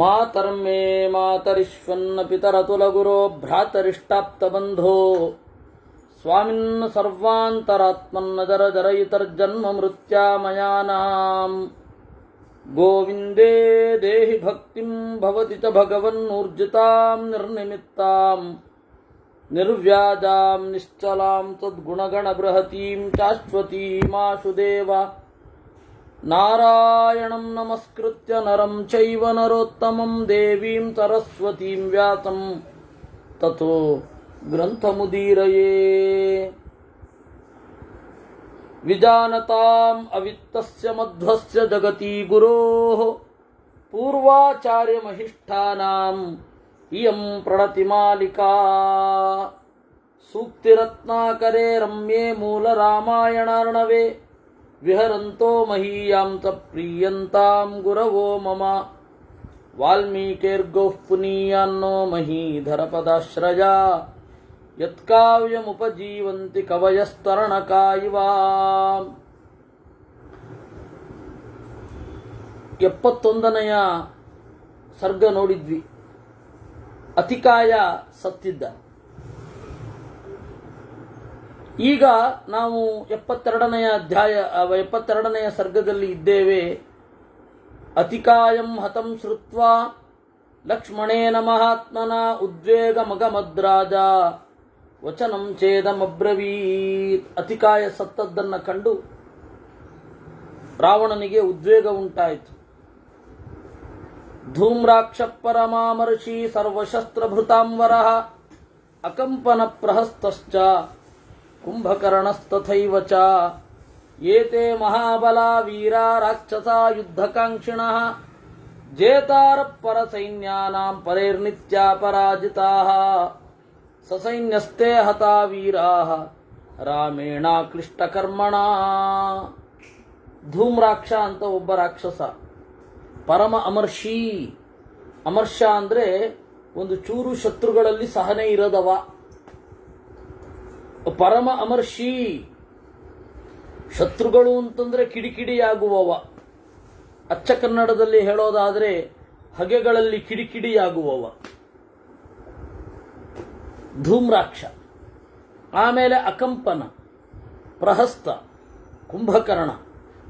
ಮಾತರ್ಮೇ ಮಾತರಿಶ್ವನ್ನ ಪಿತರತುಲಗುರೋ ಭ್ರಾತರಿಷ್ಟಾಪ್ತಬಂಧೋ ಸ್ವಾಮಿನ್ ಸರ್ವಾಂತರಾತ್ಮನ್ನ ಜರ ಜರಯಿತರ್ಜನ್ಮ ಮೃತ್ಯಾಮಯಾನಾಂ ಗೋವಿಂದೇ ದೇಹಿ ಭಕ್ತಿಂ ಭವತಿ ಚ ಭಗವನ್ನೂರ್ಜಿತಾಂ ನಿರ್ನಿಮಿತ್ತಾಂ ನಿರ್ವ್ಯಾಜಾಂ ನಿಶ್ಚಲಾಂ ತದ್ಗುಣಗಣ ಬೃಹತೀಂ ಶಾಶ್ವತೀಮಾಶು ದೇವ ನಾರಾಯಣಂ ನಮಸ್ಕೃತ್ಯ ನರಂ ಚೈವ ನರೋತ್ತಮಂ ದೇವೀಂ ಸರಸ್ವತೀಂ ವ್ಯಾಸಂ ತತೋ ಗ್ರಂಥಮುದೀರಯೇ ವಿಜಾನತಾಂ ಅವಿತ್ತಸ್ಯ ಮಧ್ವಸ್ಯ ಜಗತಿ ಗುರೋಃ ಪೂರ್ವಾಚಾರ್ಯಮಹಿಷ್ಠಾನಾಂ ಇಯಂ ಪ್ರಣತಿಮಾಲಿಕಾ ಸೂಕ್ತಿರತ್ನಾಕರೇ ರಮ್ಯೇ ಮೂಲರಾಮಾಯಣಾರ್ಣವೇ ವಿಹರಂತೋ ಮಹೀಯಾಂ ಸ ಪ್ರೀಯಂತಾಂ ಗುರವೋ ಮಮ ವಾಲ್ಮೀಕಿರ್ಗೌಃ ಪುನೀಯಾನ್ನೋ ಮಹೀಧರಪದಾಶ್ರಯಾ ಯತ್ಕಾವ್ಯಮುಪಜೀವಂತಿ ಕವಯಸ್ತರಣಕಾ ಇವ. 71ನೆಯ ಸರ್ಗ ನೋಡಿದ್ವಿ. ಅತಿಕಾಯ ಸತ್ತಿದ್ದ. ಈಗ ನಾವು 72ನೆಯ ಅಧ್ಯಾಯ 72ನೆಯ ಸರ್ಗದಲ್ಲಿ ಇದ್ದೇವೆ. ಅತಿಕಾಯಂ ಹತಂ ಶ್ರುತ್ವಾ ಲಕ್ಷ್ಮಣೇನ ಮಹಾತ್ಮನ ಉದ್ವೇಗಮಗಮದ್ರಾಜ ವಚನಂ ಛೇದಮಬ್ರವೀತ್. ಅತಿಕಾಯ ಸತ್ತದ್ದನ್ನು ಕಂಡು ರಾವಣನಿಗೆ ಉದ್ವೇಗ ಉಂಟಾಯಿತು. ಧೂಮ್ರಾಕ್ಷ ಪರಮಾಮರ್ಷಿ ಸರ್ವಶಸ್ತ್ರಭೃತಾಂವರಃ ಅಕಂಪನ ಪ್ರಹಸ್ತಶ್ಚ ಕುಂಭಕರ್ಣಸ್ತಥೈವ ಚ ಏತೆ ಮಹಾಬಲಾ ವೀರಾ ರಾಕ್ಷಸಾ ಯುದ್ಧಕಾಂಕ್ಷಿಣಃ ಜೇತಾರ ಪರಸೈನ್ಯಾನಾಂ ಪರೈರ್ನಿತ್ಯಾಪರಾಜಿತಾಃ ಸಸೈನ್ಯಸ್ತೆ ಹತಾ ವೀರಾಃ ರಾಮೇಣ ಕ್ಲಿಷ್ಟಕರ್ಮಣ. ಧೂಮ್ರಾಕ್ಷ ಅಂತ ಒಬ್ಬ ರಾಕ್ಷಸ, ಪರಮ ಅಮರ್ಷಿ. ಅಮರ್ಷ ಅಂದರೆ ಒಂದು ಚೂರು ಶತ್ರುಗಳಲ್ಲಿ ಸಹನೆ ಇರದವ. ಪರಮ ಅಮರ್ಷಿ. ಶತ್ರುಗಳು ಅಂತಂದ್ರೆ ಕಿಡಿಕಿಡಿಯಾಗುವವ. ಅಚ್ಚ ಕನ್ನಡದಲ್ಲಿ ಹೇಳೋದಾದರೆ ಹಗೆಗಳಲ್ಲಿ ಕಿಡಿಕಿಡಿಯಾಗುವವ ಧೂಮ್ರಾಕ್ಷ. ಆಮೇಲೆ ಅಕಂಪನ, ಪ್ರಹಸ್ತ, ಕುಂಭಕರ್ಣ,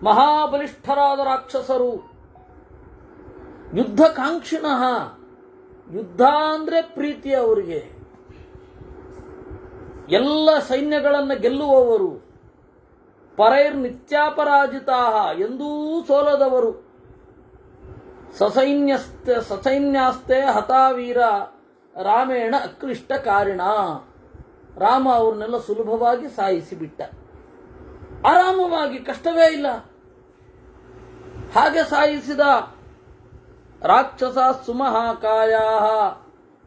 ಮಹಾಬಲಿಷ್ಠರಾದ ರಾಕ್ಷಸರು. ಯುದ್ಧಕಾಂಕ್ಷಿಣಃ, ಯುದ್ಧ ಅಂದರೆ ಪ್ರೀತಿ ಅವರಿಗೆ. ಎಲ್ಲ ಸೈನ್ಯಗಳನ್ನು ಗೆಲ್ಲುವವರು. ಪರೈರ್ ನಿತ್ಯಾಪರಾಜಿತಾ, ಎಂದೂ ಸೋಲದವರು. ಸಸೈನ್ಯಾಸ್ತೆ ಹತಾವೀರ ರಾಮೇಣ ಅಕ್ಲಿಷ್ಟಕಾರಿಣ. ರಾಮ ಅವ್ರನ್ನೆಲ್ಲ ಸುಲಭವಾಗಿ ಸಾಯಿಸಿಬಿಟ್ಟ. ಆರಾಮವಾಗಿ, ಕಷ್ಟವೇ ಇಲ್ಲ, ಹಾಗೆ ಸಾಯಿಸಿದ. ರಾಕ್ಷಸ ಸುಮಹಾಕಾಯಾ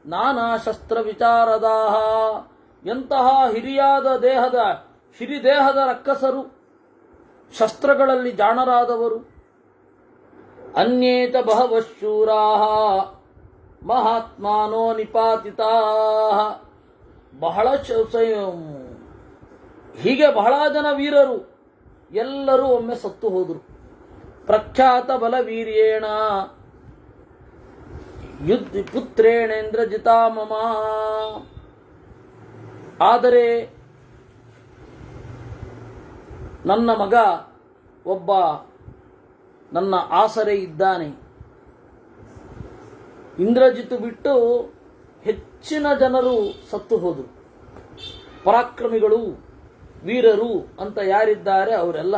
ನಾನಾ ಶಸ್ತ್ರ ವಿಚಾರದಾಹ. ಎಂತಹ ಹಿರಿಯಾದ ದೇಹದ ಹಿರಿದೇಹದ ರಕ್ಕಸರು, ಶಸ್ತ್ರಗಳಲ್ಲಿ ಜಾಣರಾದವರು. ಅನ್ಯೇತ ಬಹವಶೂರಾಹ ಮಹಾತ್ಮಾನೋ ನಿಪಾತಿತಾಹ. ಹೀಗೆ ಬಹಳ ಜನ ವೀರರು ಎಲ್ಲರೂ ಒಮ್ಮೆ ಸತ್ತು ಹೋದರು. ಪ್ರಖ್ಯಾತ ಬಲವೀರ್ಯೇಣ ಪುತ್ರೇಣೇಂದ್ರ ಜಿತಾಮಮ. ಆದರೆ ನನ್ನ ಮಗ ಒಬ್ಬ ನನ್ನ ಆಸರೆ ಇದ್ದಾನೆ. ಇಂದ್ರಜಿತು ಬಿಟ್ಟು ಹೆಚ್ಚಿನ ಜನರು ಸತ್ತು ಹೋದರು. ಪರಾಕ್ರಮಿಗಳು, ವೀರರು ಅಂತ ಯಾರಿದ್ದಾರೆ ಅವರೆಲ್ಲ.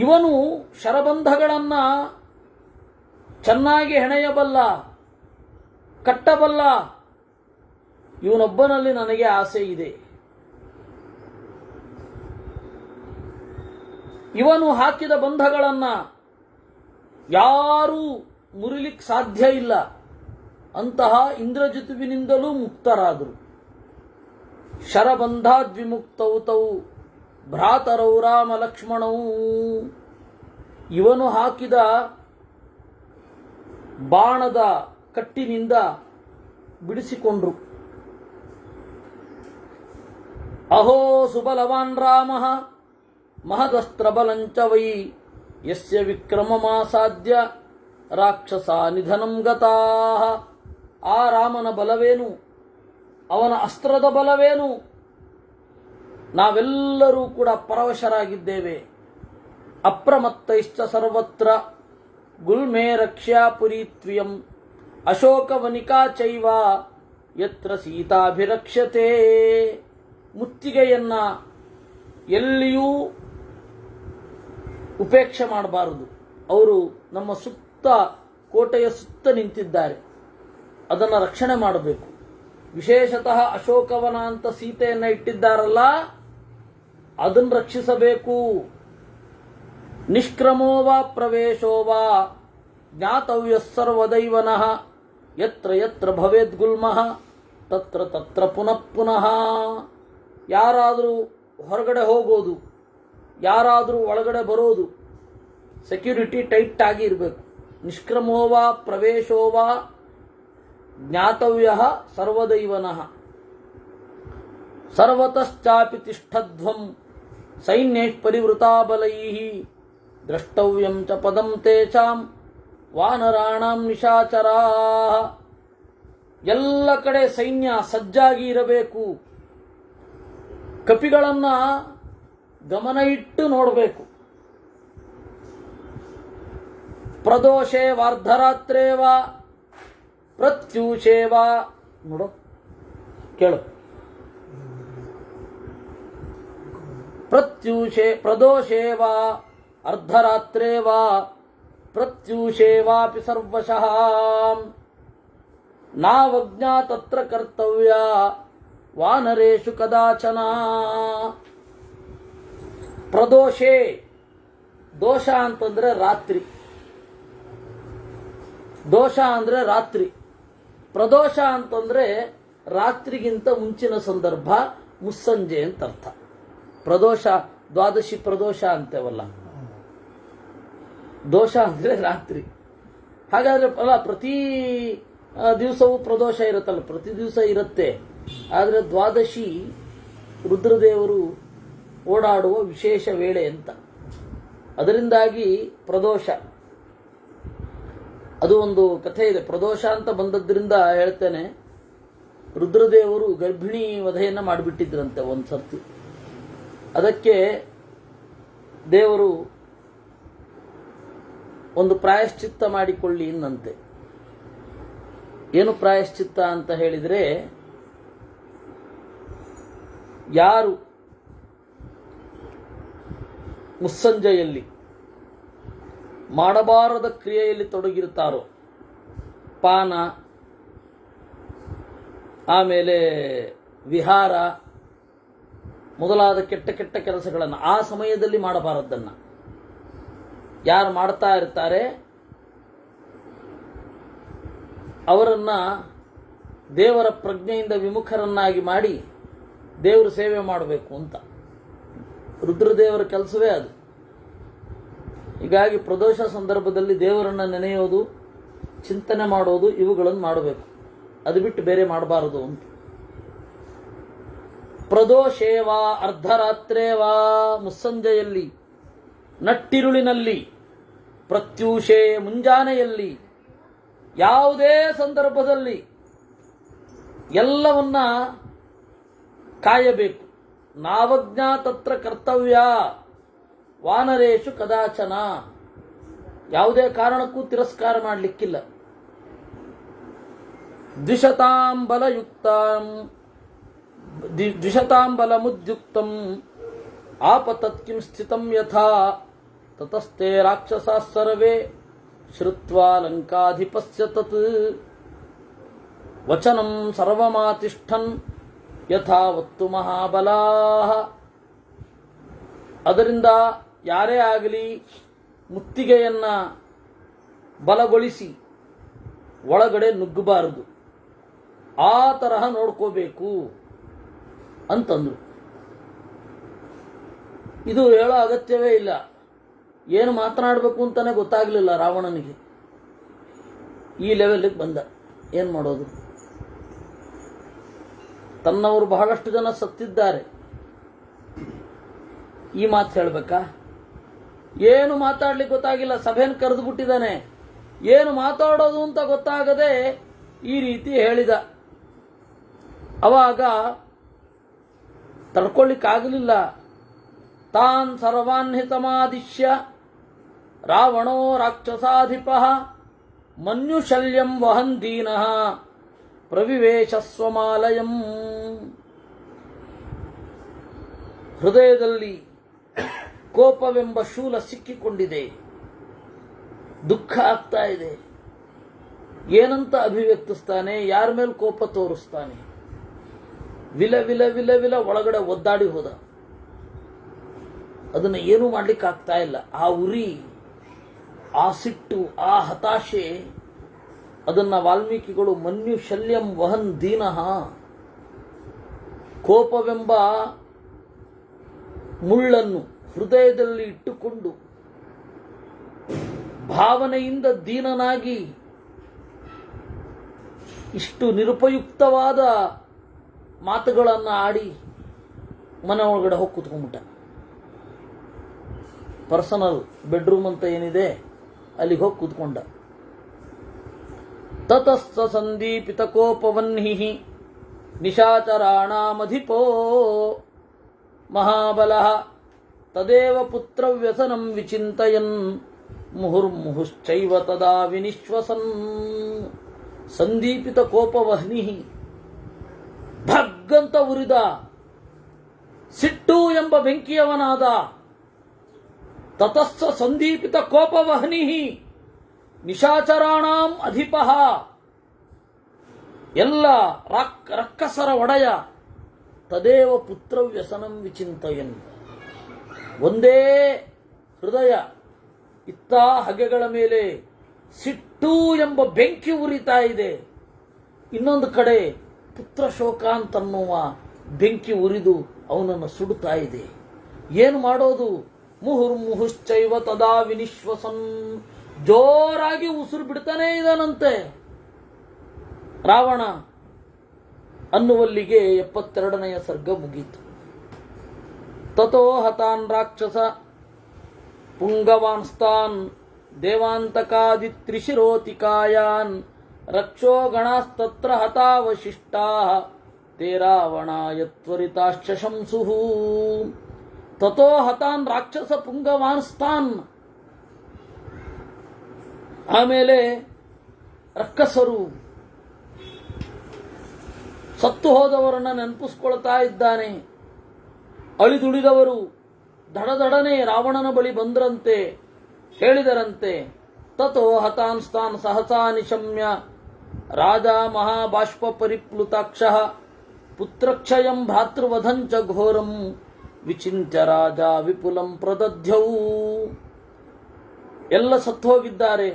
ಇವನು ಶರಬಂಧಗಳನ್ನು ಚೆನ್ನಾಗಿ ಹೆಣೆಯಬಲ್ಲ, ಕಟ್ಟಬಲ್ಲ. ಇವನೊಬ್ಬನಲ್ಲಿ ನನಗೆ ಆಸೆ ಇದೆ. ಇವನು ಹಾಕಿದ ಬಂಧಗಳನ್ನು ಯಾರೂ ಮುರಿಲಿಕ್ಕೆ ಸಾಧ್ಯ ಇಲ್ಲ. ಅಂತಹ ಇಂದ್ರಜಿತುವಿನಿಂದಲೂ ಮುಕ್ತರಾದರು. ಶರಬಂಧಾದ್ವಿಮುಕ್ತೌ ತೌ ಭ್ರಾತರೌ ರಾಮ ಲಕ್ಷ್ಮಣೌ. ಇವನು ಹಾಕಿದ ಬಾಣದ ಕಟ್ಟಿನಿಂದ ಬಿಡಿಸಿಕೊಂಡ್ರು. ಅಹೋ ಸುಬಲವಾನ್ ರಾಮಃ ಮಹದಸ್ತ್ರಬಲಂಚ ವೈ ಯಸ್ಯ ವಿಕ್ರಮಮಾಸಾದ್ಯ ರಾಕ್ಷಸ ನಿಧನಂ ಗತಾಃ. ಆ ರಾಮನ ಬಲವೇನು, ಅವನ ಅಸ್ತ್ರದ ಬಲವೇನು, ನಾವೆಲ್ಲರೂ ಕೂಡ ಪರವಶರಾಗಿದ್ದೇವೆ. ಅಪ್ರಮತ್ತೈಶ್ಚ ಸರ್ವತ್ರ ಗುಲ್ಮೇ ರಕ್ಷ್ಯಾಪುರೀತ್ವಿಯಂ ಅಶೋಕವನಿಕಾ ಚೈವ ಯತ್ರ ಸೀತಾಭಿರಕ್ಷ್ಯತೆ. ಮುತ್ತಿಗೆಯನ್ನ ಎಲ್ಲಿಯೂ ಉಪೇಕ್ಷೆ ಮಾಡಬಾರದು. ಅವರು ನಮ್ಮ ಸುತ್ತ, ಕೋಟೆಯ ಸುತ್ತ ನಿಂತಿದ್ದಾರೆ, ಅದನ್ನು ರಕ್ಷಣೆ ಮಾಡಬೇಕು. ವಿಶೇಷತಃ ಅಶೋಕವನ ಅಂತ ಸೀತೆಯನ್ನು ಇಟ್ಟಿದ್ದಾರಲ್ಲ, ಅದನ್ನು ರಕ್ಷಿಸಬೇಕು. ನಿಷ್ಕ್ರಮೋ ವಾ ಪ್ರವೇಶೋ ವಾ ಜ್ಞಾತವ್ಯ ಸರ್ವದೈವನಃ ಯತ್ರ ಯತ್ರ ಭವೇದ್ಗುಲ್ಮಃ ತತ್ರ ತತ್ರ ಪುನಃ ಪುನಃ. ಯಾರಾದರೂ ಹೊರಗಡೆ ಹೋಗೋದು, ಯಾರಾದರೂ ಒಳಗಡೆ ಬರೋದು, ಸೆಕ್ಯೂರಿಟಿ ಟೈಟ್ ಆಗಿ ಇರಬೇಕು. ನಿಷ್ಕ್ರಮೋ ವಾ ಪ್ರವೇಶೋ ವಾ ಜ್ಞಾತವ್ಯ ಸರ್ವದೈವನಃ ಸರ್ವತಶ್ಚಾಪಿ ತಿಷ್ಠಧ್ವಂ ಸೈನ್ಯೈಃ ಪರಿವೃತಾ ಬಲೈಃ ದ್ರಷ್ಟವ್ಯಂ ಚ ಪದಂ ತೇಷಾಂ ವಾನರಾಣಾಂ ನಿಶಾಚರಾಃ. ಎಲ್ಲ ಕಡೆ ಸೈನ್ಯ ಸಜ್ಜಾಗಿ ಇರಬೇಕು. ಕಪಿಗಳನ್ನ ಗಮನ ಇಟ್ಟು ನೋಡಬೇಕು. ಪ್ರದೋಷೇ ವಾರ್ಧರಾತ್ರೇವ ಪ್ರತ್ಯೂಷೇವ, ನೋಡು ಕೇಳು, ಪ್ರದೋಷೇವ ಅರ್ಧರಾತ್ರೇವ ಪ್ರತ್ಯೂಷೇವಾಪಿ ಸರ್ವಶಃ ನಾವಜ್ಞಾ ತತ್ರ ಕರ್ತವ್ಯ ವಾನರೇಶು ಕದಾಚನ. ಪ್ರದೋಷೇ, ದೋಷ ಅಂತಂದ್ರೆ ರಾತ್ರಿ, ದೋಷ ಅಂದ್ರೆ ರಾತ್ರಿ. ಪ್ರದೋಷ ಅಂತಂದ್ರೆ ರಾತ್ರಿಗಿಂತ ಮುಂಚಿನ ಸಂದರ್ಭ, ಮುಸ್ಸಂಜೆ ಅಂತ ಅರ್ಥ. ಪ್ರದೋಷ, ದ್ವಾದಶಿ ಪ್ರದೋಷ ಅಂತೇವಲ್ಲ, ದೋಷ ಅಂದ್ರೆ ರಾತ್ರಿ. ಹಾಗಾದ್ರೆ ಅಲ್ಲ, ಪ್ರತಿ ದಿವಸವೂ ಪ್ರದೋಷ ಇರುತ್ತಲ್ಲ, ಪ್ರತಿ ದಿವಸ ಇರುತ್ತೆ. ಆದರೆ ದ್ವಾದಶಿ ರುದ್ರದೇವರು ಓಡಾಡುವ ವಿಶೇಷ ವೇಳೆ ಅಂತ, ಅದರಿಂದಾಗಿ ಪ್ರದೋಷ. ಅದು ಒಂದು ಕಥೆ ಇದೆ. ಪ್ರದೋಷ ಅಂತ ಬಂದದ್ರಿಂದ ಹೇಳ್ತೇನೆ, ರುದ್ರದೇವರು ಗರ್ಭಿಣಿ ವಧೆಯನ್ನು ಮಾಡಿಬಿಟ್ಟಿದ್ರಂತೆ ಒಂದು ಸರ್ತಿ. ಅದಕ್ಕೆ ದೇವರು ಒಂದು ಪ್ರಾಯಶ್ಚಿತ್ತ ಮಾಡಿಕೊಳ್ಳಿ ಇನ್ನಂತೆ. ಏನು ಪ್ರಾಯಶ್ಚಿತ್ತ ಅಂತ ಹೇಳಿದರೆ, ಯಾರು ಮುಸ್ಸಂಜೆಯಲ್ಲಿ ಮಾಡಬಾರದ ಕ್ರಿಯೆಯಲ್ಲಿ ತೊಡಗಿರುತ್ತಾರೋ, ಪಾನ, ಆಮೇಲೆ ವಿಹಾರ ಮೊದಲಾದ ಕೆಟ್ಟ ಕೆಟ್ಟ ಕೆಲಸಗಳನ್ನು ಆ ಸಮಯದಲ್ಲಿ ಮಾಡಬಾರದನ್ನು ಯಾರು ಮಾಡ್ತಾ ಇರ್ತಾರೆ ಅವರನ್ನ ದೇವರ ಪ್ರಜ್ಞೆಯಿಂದ ವಿಮುಖರನ್ನಾಗಿ ಮಾಡಿ ದೇವರ ಸೇವೆ ಮಾಡಬೇಕು ಅಂತ. ರುದ್ರದೇವರ ಕೆಲಸವೇ ಅದು. ಹೀಗಾಗಿ ಪ್ರದೋಷ ಸಂದರ್ಭದಲ್ಲಿ ದೇವರನ್ನು ನೆನೆಯೋದು, ಚಿಂತನೆ ಮಾಡೋದು, ಇವುಗಳನ್ನು ಮಾಡಬೇಕು. ಅದು ಬಿಟ್ಟು ಬೇರೆ ಮಾಡಬಾರದು ಅಂತ. ಪ್ರದೋಷೇವಾ ಅರ್ಧರಾತ್ರೇವಾ, ಮುಸ್ಸಂಜೆಯಲ್ಲಿ, ನಟ್ಟಿರುಳಿನಲ್ಲಿ, ಪ್ರತ್ಯೂಷೆ ಮುಂಜಾನೆಯಲ್ಲಿ, ಯಾವುದೇ ಸಂದರ್ಭದಲ್ಲಿ ಎಲ್ಲವನ್ನ ಕಾಯಬೇಕು. ನಾವಜ್ಞಾ ತತ್ರ ಕರ್ತವ್ಯ ವಾನರೇಶು ಕದಾಚನ, ಯಾವುದೇ ಕಾರಣಕ್ಕೂ ತಿರಸ್ಕಾರ ಮಾಡಲಿಕ್ಕಿಲ್ಲ. ದ್ವಿಷತಾಂ ಬಲಮುದ್ಯುಕ್ತಂ ಆಪತತ್ಕಿಂ ಸ್ಥಿತಂ ಯಥಾ ತತಸ್ತೆ ರಾಕ್ಷಸಾಃ ಸರ್ವೇ ಶ್ರುತ್ವಾ ಲಂಕಾಧಿಪಸ್ಯ ತತ್ ವಚನಂ ಸರ್ವಮಾತಿಷ್ಠನ್ ಯಥಾವತ್ತು ಮಹಾಬಲಾಃ. ಅದರಿಂದ ಯಾರೇ ಆಗಲಿ ಮುತ್ತಿಗೆಯನ್ನ ಬಲಗೊಳಿಸಿ ಒಳಗಡೆ ನುಗ್ಗಬಾರದು, ಆ ತರಹ ನೋಡ್ಕೋಬೇಕು ಅಂತಂದ್ರು. ಇದು ಹೇಳೋ ಅಗತ್ಯವೇ ಇಲ್ಲ. ಏನು ಮಾತನಾಡಬೇಕು ಅಂತಾನೆ ಗೊತ್ತಾಗಲಿಲ್ಲ ರಾವಣನಿಗೆ. ಈ ಲೆವೆಲ್ಗೆ ಬಂದ. ಏನು ಮಾಡೋದು? ತನ್ನವರು ಬಹಳಷ್ಟು ಜನ ಸತ್ತಿದ್ದಾರೆ. ಈ ಮಾತು ಹೇಳಬೇಕಾ? ಏನು ಮಾತಾಡ್ಲಿಕ್ಕೆ ಗೊತ್ತಾಗಿಲ್ಲ. ಸಭೆಯನ್ನು ಕರೆದು ಬಿಟ್ಟಿದ್ದಾನೆ. ಏನು ಮಾತಾಡೋದು ಅಂತ ಗೊತ್ತಾಗದೆ ಈ ರೀತಿ ಹೇಳಿದ. ಅವಾಗ ತಡ್ಕೊಳ್ಳಿಕ್ಕಾಗಲಿಲ್ಲ. ತಾನ್ ಸರ್ವಾನ್ ಹಿತಮಾದಿಶ್ಯ ರಾವಣೋ ರಾಕ್ಷಸಾಧಿಪ ಮನ್ಯುಶಲ್ಯಂ ವಹನ್ ದೀನಃ ಪ್ರವಿವೇಶ ಸ್ವಮಾಲಯಂ. ಹೃದಯದಲ್ಲಿ ಕೋಪವೆಂಬ ಶೂಲ ಸಿಕ್ಕಿಕೊಂಡಿದೆ, ದುಃಖ ಆಗ್ತಾ ಇದೆ. ಏನಂತ ಅಭಿವ್ಯಕ್ತಿಸ್ತಾನೆ, ಯಾರ ಮೇಲೆ ಕೋಪ ತೋರಿಸ್ತಾನೆ? ವಿಲ ವಿಲ ವಿಲ ವಿಲ ಒಳಗಡೆ ಒದ್ದಾಡಿ ಹೋದ. ಅದನ್ನು ಏನೂ ಮಾಡ್ಲಿಕ್ಕಾಗ್ತಾ ಇಲ್ಲ. ಆ ಉರಿ, ಆ ಸಿಟ್ಟು, ಆ ಹತಾಶೆ, ಅದನ್ನ ವಾಲ್ಮೀಕಿಗಳು ಮನ್ಯು ಶಲ್ಯಂ ವಹನ್ ದೀನಃ, ಕೋಪವೆಂಬ ಮುಳ್ಳನ್ನು ಹೃದಯದಲ್ಲಿ ಇಟ್ಟುಕೊಂಡು ಭಾವನೆಯಿಂದ ದೀನನಾಗಿ ಇಷ್ಟು ನಿರುಪಯುಕ್ತವಾದ ಮಾತುಗಳನ್ನು ಆಡಿ ಮನೆ ಒಳಗಡೆ ಹೋಗಿ ಕೂತ್ಕೊಂಡ್ಬಿಟ್ಟ. ಪರ್ಸನಲ್ ಬೆಡ್ರೂಮ್ ಅಂತ ಏನಿದೆ ಅಲ್ಲಿಗೆ ಹೋಗಿ ಕೂತ್ಕೊಂಡ. ತತಸ್ಸ ಸಂದೀಪಿತ ಕೋಪವನ್ಹಿ ನಿಶಾಚರಾಣಾಮಧಿಪೋ ಮಹಾಬಲಃ ತದೇವ ಪುತ್ರವ್ಯಸನಂ ವಿಚಿಂತಯನ್ ಮುಹುರ್ಮುಹುಶ್ಚೈವ ತದಾ ವಿನಿಶ್ವಸನ್. ಸಂದೀಪಿತ ಕೋಪವಹ್ನಿ, ಭಗ್ಗಂತ ಉರಿದ, ಸಿಟ್ಟು ಎಂಬ ಬೆಂಕಿಯವನಾದ. ತತಸ್ಸ ಸಂದೀಪಿತ ಕೋಪವಹ್ನಿ ನಿಶಾಚರಾಣಾಂ ಅಧಿಪಃ, ಎಲ್ಲ ರಕ್ಕಸರ ಒಡೆಯ. ತದೇವ ಪುತ್ರವ್ಯಸನಂ ವಿಚಿಂತಯನ್, ಒಂದೇ ಹೃದಯ. ಇತ್ತ ಹಗೆಗಳ ಮೇಲೆ ಸಿಟ್ಟು ಎಂಬ ಬೆಂಕಿ ಉರಿತಾ ಇದೆ, ಇನ್ನೊಂದು ಕಡೆ ಪುತ್ರ ಶೋಕ ಅಂತನ್ನುವ ಬೆಂಕಿ ಉರಿದು ಅವನನ್ನು ಸುಡುತ್ತಾ ಇದೆ. ಏನು ಮಾಡೋದು? ಮುಹುರ್ಮುಹುಶ್ಚೈವ ತದಾ ವಿನಿಶ್ವಸನ್, ಜೋರಾಗಿ ಉಸಿರು ಬಿಡ್ತಾನೇ ಇದ್ದಾನಂತೆ ರಾವಣ. ಅನ್ನುವಲ್ಲಿಗೆ 72ನೆಯ ಸರ್ಗ ಮುಗೀತು. ತಥೋ ಹತಾನ್ ರಾಕ್ಷಸ ಪುಂಗವಾನ್ಸ್ತಾನ್ ದೇವಾಂತಕಾದಿತ್ರಿಶಿರೋತಿಕಾಯಾನ್ ರಕ್ಷೋ ಗಣಾಸ್ತತ್ರ ಹತಾವಶಿಷ್ಟಾಃ ತೇ ರಾವಣಾಯ ತ್ವರಿತಾಶ್ಚ ಶಂಸುಃ. ತಥೋ ಹತಾನ್ ರಾಕ್ಷಸ ಪುಂಗವಾನ್ಸ್ತಾನ್, ಆಮೇಲೆ ರಕ್ಕಸರು ಸತ್ತು ಹೋದವರನ್ನು ನೆನಪಿಸ್ಕೊಳ್ತಾ ಇದ್ದಾನೆ. ಅಳಿದುಳಿದವರು ದಡದಡನೆ ರಾವಣನ ಬಳಿ ಬಂದ್ರಂತೆ, ಹೇಳಿದರಂತೆ. ತಥೋ ಹತಾನ್ಸ್ತಾನ್ ಸಹಸಾ ನಿಶಮ್ಯ ರಾಜ ಮಹಾಬಾಷ್ಪ ಪರಿಪ್ಲುತಾಕ್ಷಃ ಪುತ್ರಕ್ಷಯಂ ಭ್ರಾತೃವಧಂಚ ಘೋರಂ ವಿಚಿಂತ್ಯ ರಾಜ ವಿಪುಲಂ ಪ್ರದಧ್ಯೌ. ಎಲ್ಲ ಸತ್ತು ಹೋಗಿದ್ದಾರೆ.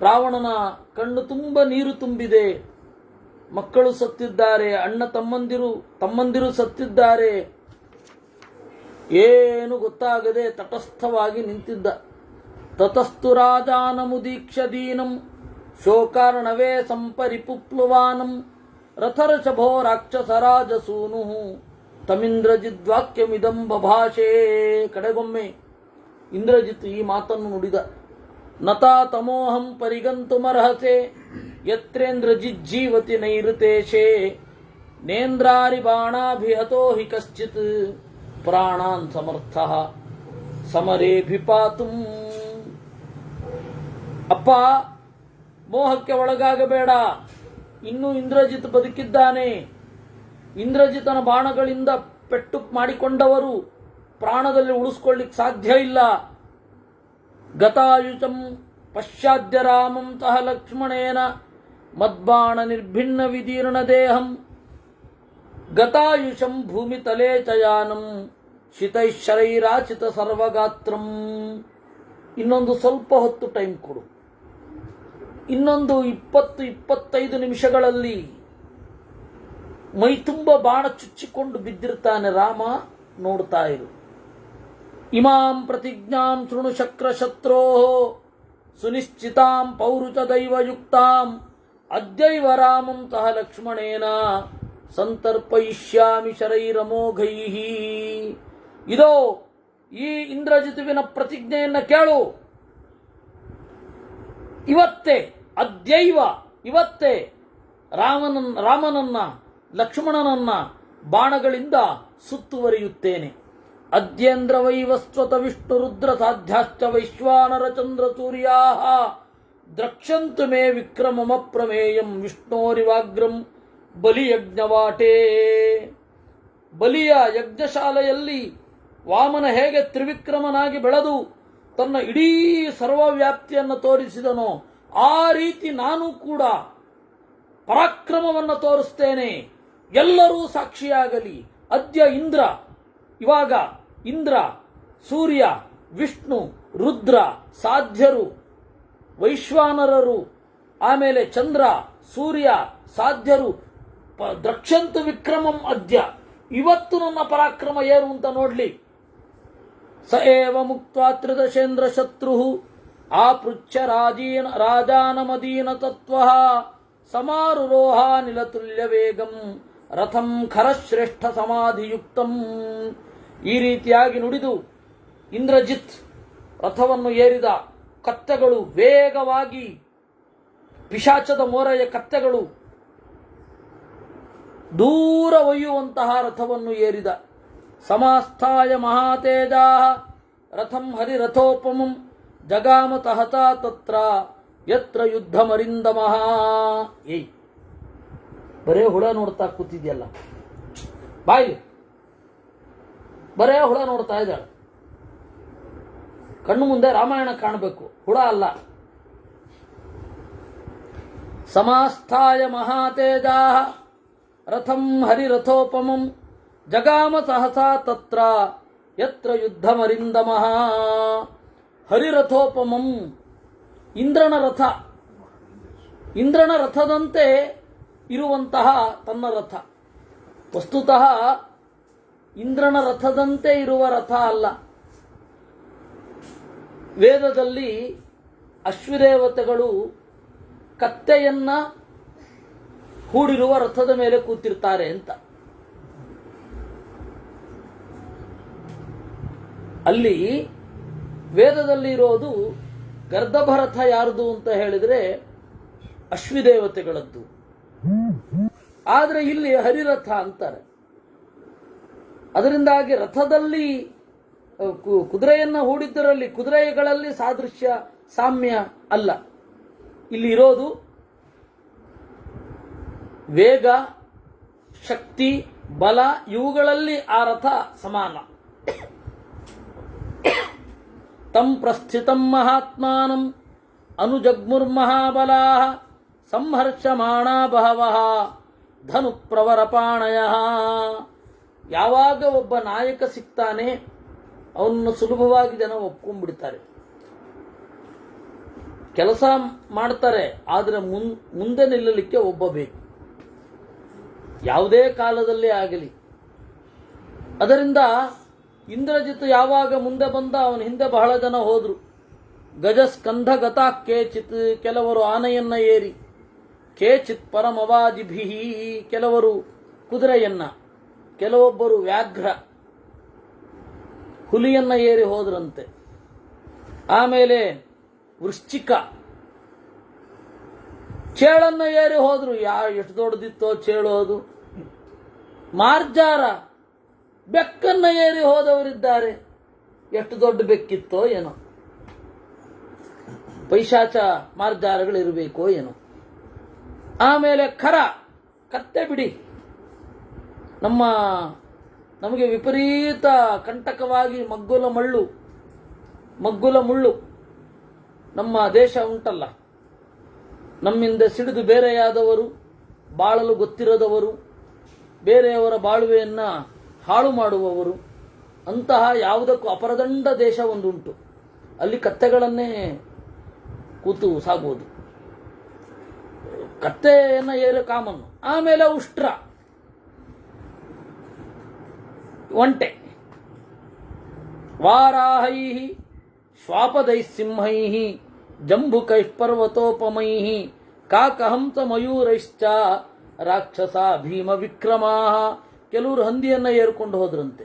ರಾವಣನ ಕಣ್ಣು ತುಂಬ ನೀರು ತುಂಬಿದೆ. ಮಕ್ಕಳು ಸತ್ತಿದ್ದಾರೆ, ಅಣ್ಣ ತಮ್ಮಂದಿರು ಸತ್ತಿದ್ದಾರೆ. ಏನು ಗೊತ್ತಾಗದೆ ತಟಸ್ಥವಾಗಿ ನಿಂತಿದ್ದ. ತತಸ್ತು ರಾಜಾನಮುದೀಕ್ಷ ದೀನಂ ಶೋಕಾರ್ಣವೇ ಸಂಪರಿಪುಪ್ಲುವಾನಂ ರಥರ್ಷಭೋ ರಾಕ್ಷಸರಾಜಸೂನು ತಮಿಂದ್ರಜಿದ್ವಾಕ್ಯಮಿದಂ ಬಭಾಷೆ. ಕಡೆಗೊಮ್ಮೆ ಇಂದ್ರಜಿತ್ ಈ ಮಾತನ್ನು ನುಡಿದ. ನತಾ ತಮೋಹಂ ಪರಿಗಂತುಮರ್ಹಸೆ ಯತ್ರೇಂದ್ರಜಿಜ್ಜೀವತಿ ನೈಋತೇಶೇ ನೇಂದ್ರಾರಿ ಬಾಣಾಭಿಹತೋ ಹಿ ಕಶ್ಚಿತ್ ಪ್ರಾಣಾನ್ ಸಮರ್ಥಃ ಸಮರೇಭಿಪಾತುಂ. ಅಪ್ಪ, ಮೋಹಕ್ಕೆ ಒಳಗಾಗಬೇಡ. ಇನ್ನೂ ಇಂದ್ರಜಿತ್ ಬದುಕಿದ್ದಾನೆ. ಇಂದ್ರಜಿತನ ಬಾಣಗಳಿಂದ ಪೆಟ್ಟು ಮಾಡಿಕೊಂಡವರು ಪ್ರಾಣದಲ್ಲಿ ಉಳಿಸ್ಕೊಳ್ಳಿಕ್ಕೆ ಸಾಧ್ಯ ಇಲ್ಲ. ಗತಾಯುಷಂ ಪಶ್ಚಾದ್ಯ ರಾಮಂ ತಹ ಲಕ್ಷ್ಮಣೇನ ಮದ್ಬಾಣ ನಿರ್ಭಿನ್ನ ವಿದೀರ್ಣ ದೇಹಂ ಗತಾಯುಷಂ ಭೂಮಿ ತಲೇ ಚಯಾನಂ ಶಿತೈಶರೈರಾಚಿತ ಸರ್ವಗಾತ್ರಂ. ಇನ್ನೊಂದು ಸ್ವಲ್ಪ ಹೊತ್ತು ಟೈಮ್ ಕೊಡು. ಇನ್ನೊಂದು 20-25 ನಿಮಿಷಗಳಲ್ಲಿ ಮೈತುಂಬ ಬಾಣ ಚುಚ್ಚಿಕೊಂಡು ಬಿದ್ದಿರ್ತಾನೆ ರಾಮ, ನೋಡ್ತಾ ಇರು. ಇಮಾಂ ಪ್ರತಿಜ್ಞಾಂ ಶೃಣು ಶಕ್ರ ಶತ್ರೋ ಸುನಿಶ್ಚಿತಾಂ ಪೌರುಚ ದೈವಯುಕ್ತಾಂ ಅದ್ಯೈವ ರಾಮಂ ಸಹ ಲಕ್ಷ್ಮಣೇನ ಸಂತರ್ಪಯಿಷ್ಯಾಮಿ ಶರೈರಮೋಘೈಃ. ಇದೋ ಈ ಇಂದ್ರಜಿತುವಿನ ಪ್ರತಿಜ್ಞೆಯನ್ನು ಕೇಳು. ಇವತ್ತೇ ಅದ್ಯೈವ ಇವತ್ತೇ ರಾಮನನ್ನ ಲಕ್ಷ್ಮಣನನ್ನ ಬಾಣಗಳಿಂದ ಸುತ್ತುವರಿಯುತ್ತೇನೆ. ಅದ್ಯೇಂದ್ರ ವೈವಸ್ವತ ವಿಷ್ಣು ರುದ್ರ ಸಾಧ್ಯಾಶ್ಚ ವೈಶ್ವಾನರ ಚಂದ್ರ ಸೂರ್ಯಾ ದ್ರಕ್ಷಂತು ಮೇ ವಿಕ್ರಮಮ ಪ್ರಮೇಯಂ ವಿಷ್ಣೋರಿವಾಗ್ರಂ ಬಲಿಯಜ್ಞವಾಟೇ. ಬಲಿಯ ಯಜ್ಞಶಾಲೆಯಲ್ಲಿ ವಾಮನ ಹೇಗೆ ತ್ರಿವಿಕ್ರಮನಾಗಿ ಬೆಳೆದು ತನ್ನ ಇಡೀ ಸರ್ವವ್ಯಾಪ್ತಿಯನ್ನು ತೋರಿಸಿದನೋ ಆ ರೀತಿ ನಾನು ಕೂಡ ಪರಾಕ್ರಮವನ್ನು ತೋರಿಸ್ತೇನೆ. ಎಲ್ಲರೂ ಸಾಕ್ಷಿಯಾಗಲಿ. ಅದ್ಯ ಇಂದ್ರ, ಇವಾಗ ಇಂದ್ರ, ಸೂರ್ಯ, ವಿಷ್ಣು, ರುದ್ರ, ಸಾಧ್ಯರು, ವೈಶ್ವಾನರರು, ಆಮೇಲೆ ಚಂದ್ರ, ಸೂರ್ಯ, ಸಾಧ್ಯರು ದ್ರಕ್ಷಂತು ವಿಕ್ರಮಂ ಅದ್ಯ. ಇವತ್ತು ನನ್ನ ಪರಾಕ್ರಮ ಏನು ಅಂತ ನೋಡ್ಲಿ. ಸ ಏವ ಮುಕ್ತ್ವಾ ತ್ರಿದಶೇಂದ್ರ ಶತ್ರು ಆಪೃಚ್ಛ ರಾಜಾನಮದೀನ ತತ್ವ ಸಮಾರುರೋಹ ನಿಲತುಲ್ಯ ವೇಗಂ ರಥಂ ಖರಶ್ರೇಷ್ಠ ಸಮಾಧಿಯುಕ್ತಂ. ಈ ರೀತಿಯಾಗಿ ನುಡಿದು ಇಂದ್ರಜಿತ್ ರಥವನ್ನು ಏರಿದ. ಕತ್ತೆಗಳು ವೇಗವಾಗಿ, ಪಿಶಾಚದ ಮೋರೆಯ ಕತ್ತೆಗಳು ದೂರ ಒಯ್ಯುವಂತಹ ರಥವನ್ನು ಏರಿದ. ಸಮಾಸ್ಥಾಯ ಮಹಾತೇಜಾ ರಥಂ ಹರಿರಥೋಪಮಂ ಜಗಾಮ ತಹತಾ ತತ್ರ ಯತ್ರ ಯುದ್ಧಮರಿಂದಮಃ. ಏಯ್, ಬರೇ ಹುಳ ನೋಡ್ತಾ ಕೂತಿದ್ಯಲ್ಲ, ಬಾಯಿ ಬರೇ ಹುಳ ನೋಡ್ತಾ ಇದ್ದಾಳೆ. ಕಣ್ಣು ಮುಂದೆ ರಾಮಾಯಣ ಕಾಣಬೇಕು, ಹುಳ ಅಲ್ಲ. ಸಮಾಸ್ಥಾಯ ಮಹಾತೇಜಾ ರಥಂ ಹರಿರಥೋಪಮಂ ಜಗಾಮ ಸಹಸಾ ತತ್ರ ಯತ್ರ ಯುದ್ಧಮರಿಂದಮಃ. ಹರಿರಥೋಪಮಂ, ಇಂದ್ರನ ರಥ, ಇಂದ್ರನ ರಥದಂತೆ ಇರುವಂತಹ ತನ್ನ ರಥ. ವಸ್ತುತಃ ಇಂದ್ರನ ರಥದಂತೆ ಇರುವ ರಥ ಅಲ್ಲ. ವೇದದಲ್ಲಿ ಅಶ್ವದೇವತೆಗಳು ಕತ್ತೆಯನ್ನ ಹೂಡಿರುವ ರಥದ ಮೇಲೆ ಕೂತಿರ್ತಾರೆ ಅಂತ. ಅಲ್ಲಿ ವೇದದಲ್ಲಿ ಇರೋದು ಗರ್ಧಭರಥ ಯಾರದು ಅಂತ ಹೇಳಿದ್ರೆ ಅಶ್ವಿದೇವತೆಗಳದ್ದು. ಆದರೆ ಇಲ್ಲಿ ಹರಿರಥ ಅಂತಾರೆ. ಅದರಿಂದಾಗಿ ರಥದಲ್ಲಿ ಕುದುರೆಯನ್ನ ಹೂಡಿದ್ದರಲ್ಲಿ ಕುದುರೆಗಳಲ್ಲಿ ಸಾದೃಶ್ಯ ಸಾಮ್ಯ ಅಲ್ಲ. ಇಲ್ಲಿ ಇರೋದು ವೇಗ, ಶಕ್ತಿ, ಬಲ, ಇವುಗಳಲ್ಲಿ ಆ ರಥ ಸಮಾನ. ತಂ ಪ್ರಸ್ಥಿತಂ ಮಹಾತ್ಮಾನಂ ಅನುಜಗ್ಮುರ್ಮಹಾಬಲಾ ಸಂಹರ್ಷಮಾಣಾ ಬಹವಃ ಧನು ಪ್ರವರಪಾಣಯ. ಯಾವಾಗ ಒಬ್ಬ ನಾಯಕ ಸಿಗ್ತಾನೆ ಅವನನ್ನು ಸುಲಭವಾಗಿ ಜನ ಒಪ್ಕೊಂಡ್ಬಿಡ್ತಾರೆ. ಕೆಲಸ ಮಾಡ್ತಾರೆ, ಆದರೆ ಮುಂದೆ ನಿಲ್ಲಲಿಕ್ಕೆ ಒಬ್ಬ ಬೇಕು, ಯಾವುದೇ ಕಾಲದಲ್ಲೇ ಆಗಲಿ. ಅದರಿಂದ ಇಂದ್ರಜಿತ್ ಯಾವಾಗ ಮುಂದೆ ಬಂದ ಅವನ ಹಿಂದೆ ಬಹಳ ಜನ ಹೋದ್ರು. ಗಜಸ್ಕಂಧ ಗತಾ ಕೇಚಿತ್, ಕೆಲವರು ಆನೆಯನ್ನ ಏರಿ, ಕೇಚಿತ್ ಪರಮವಾಜಿಭಿ, ಕೆಲವರು ಕುದುರೆಯನ್ನ, ಕೆಲವೊಬ್ಬರು ವ್ಯಾಘ್ರ ಹುಲಿಯನ್ನ ಏರಿ ಹೋದ್ರಂತೆ. ಆಮೇಲೆ ವೃಶ್ಚಿಕ ಚೇಳನ್ನ ಏರಿ ಹೋದ್ರು. ಎಷ್ಟು ದೊಡ್ಡದಿತ್ತೋ ಚೇಳೋದು. ಮಾರ್ಜಾರ ಬೆಕ್ಕನ್ನ ಏರಿ ಹೋದವರಿದ್ದಾರೆ. ಎಷ್ಟು ದೊಡ್ಡ ಬೆಕ್ಕಿತ್ತೋ ಏನೋ. ಪೈಶಾಚ ಮಾರ್ಜಾರಗಳಿರಬೇಕೋ ಏನೋ. ಆಮೇಲೆ ಖರ, ಕತ್ತೆ ಬಿಡಿ, ನಮಗೆ ವಿಪರೀತ ಕಂಟಕವಾಗಿ ಮಗ್ಗುಲ ಮುಳ್ಳು ನಮ್ಮ ದೇಶ ಉಂಟಲ್ಲ, ನಮ್ಮಿಂದ ಸಿಡಿದು ಬೇರೆಯಾದವರು, ಬಾಳಲು ಗೊತ್ತಿರದವರು, ಬೇರೆಯವರ ಬಾಳುವೆಯನ್ನ ಹಾಳು ಮಾಡುವವರು, ಅಂತಹ ಯಾವುದಕ್ಕೂ ಅಪರದಂಡ ದೇಶ ಒಂದುಂಟು. ಅಲ್ಲಿ ಕತ್ತೆಗಳನ್ನೇ ಕೂತು ಸಾಗುವುದು. ಕತ್ತೆಯನ್ನ ಏರು ಕಾಮನ್ನು. ಆಮೇಲೆ ಉಷ್ಟ್ರ, ಒಂಟೆ, ವಾರಾಹೈ ಶ್ವಾಪದೈ ಸಿಂಹೈ ಜಂಬುಕೈ ಪರ್ವತೋಪಮೈ ಕಾಕಹಂಸ ಮಯೂರೈಶ್ಚ ರಾಕ್ಷಸ ಭೀಮ ವಿಕ್ರಮಾ. ಕೆಲವರು ಹಂದಿಯನ್ನ ಏರ್ಕೊಂಡು ಹೋದ್ರಂತೆ.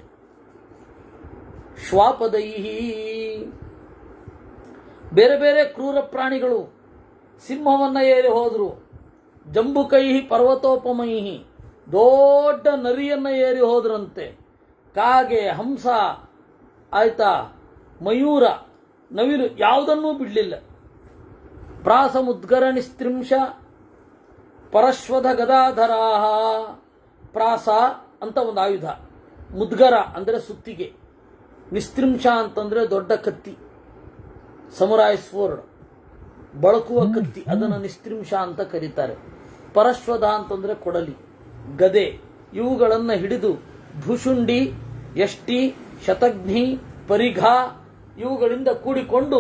ಶ್ವಾಪದೈ ಬೇರೆ ಬೇರೆ ಕ್ರೂರ ಪ್ರಾಣಿಗಳು ಸಿಂಹವನ್ನು ಏರಿ ಹೋದರು. ಜಂಬುಕೈಹಿ ಪರ್ವತೋಪಮೈಹಿ, ದೊಡ್ಡ ನರಿಯನ್ನು ಏರಿ ಹೋದ್ರಂತೆ. ಕಾಗೆ, ಹಂಸ, ಆಯ್ತಾ, ಮಯೂರ, ನವಿಲು ಯಾವುದನ್ನೂ ಬಿಡಲಿಲ್ಲ. ಪ್ರಾಸ ಮುದ್ಗರ ನಿಸ್ತ್ರಿಂಶ ಪರಶ್ವಧ ಗದಾಧರಾಹ. ಪ್ರಾಸ ಅಂತ ಒಂದು ಆಯುಧ, ಮುದ್ಗರ ಅಂದರೆ ಸುತ್ತಿಗೆ, ನಿಸ್ತ್ರಿಂಶ ಅಂತಂದರೆ ದೊಡ್ಡ ಕತ್ತಿ, ಸಮುರಾಯ್ ಸ್ವೋರ್ಡ್, ಬಳಕುವ ಕತ್ತಿ, ಅದನ್ನು ನಿಸ್ತ್ರಿಂಶ ಅಂತ ಕರೀತಾರೆ. ಪರಶ್ವಧ ಅಂತಂದರೆ ಕೊಡಲಿ, ಗದೆ, ಇವುಗಳನ್ನು ಹಿಡಿದು ಭೂಷುಂಡಿ, ಯಷ್ಟಿ, ಶತಘ್ನಿ, ಪರಿಘ ಇವುಗಳಿಂದ ಕೂಡಿಕೊಂಡು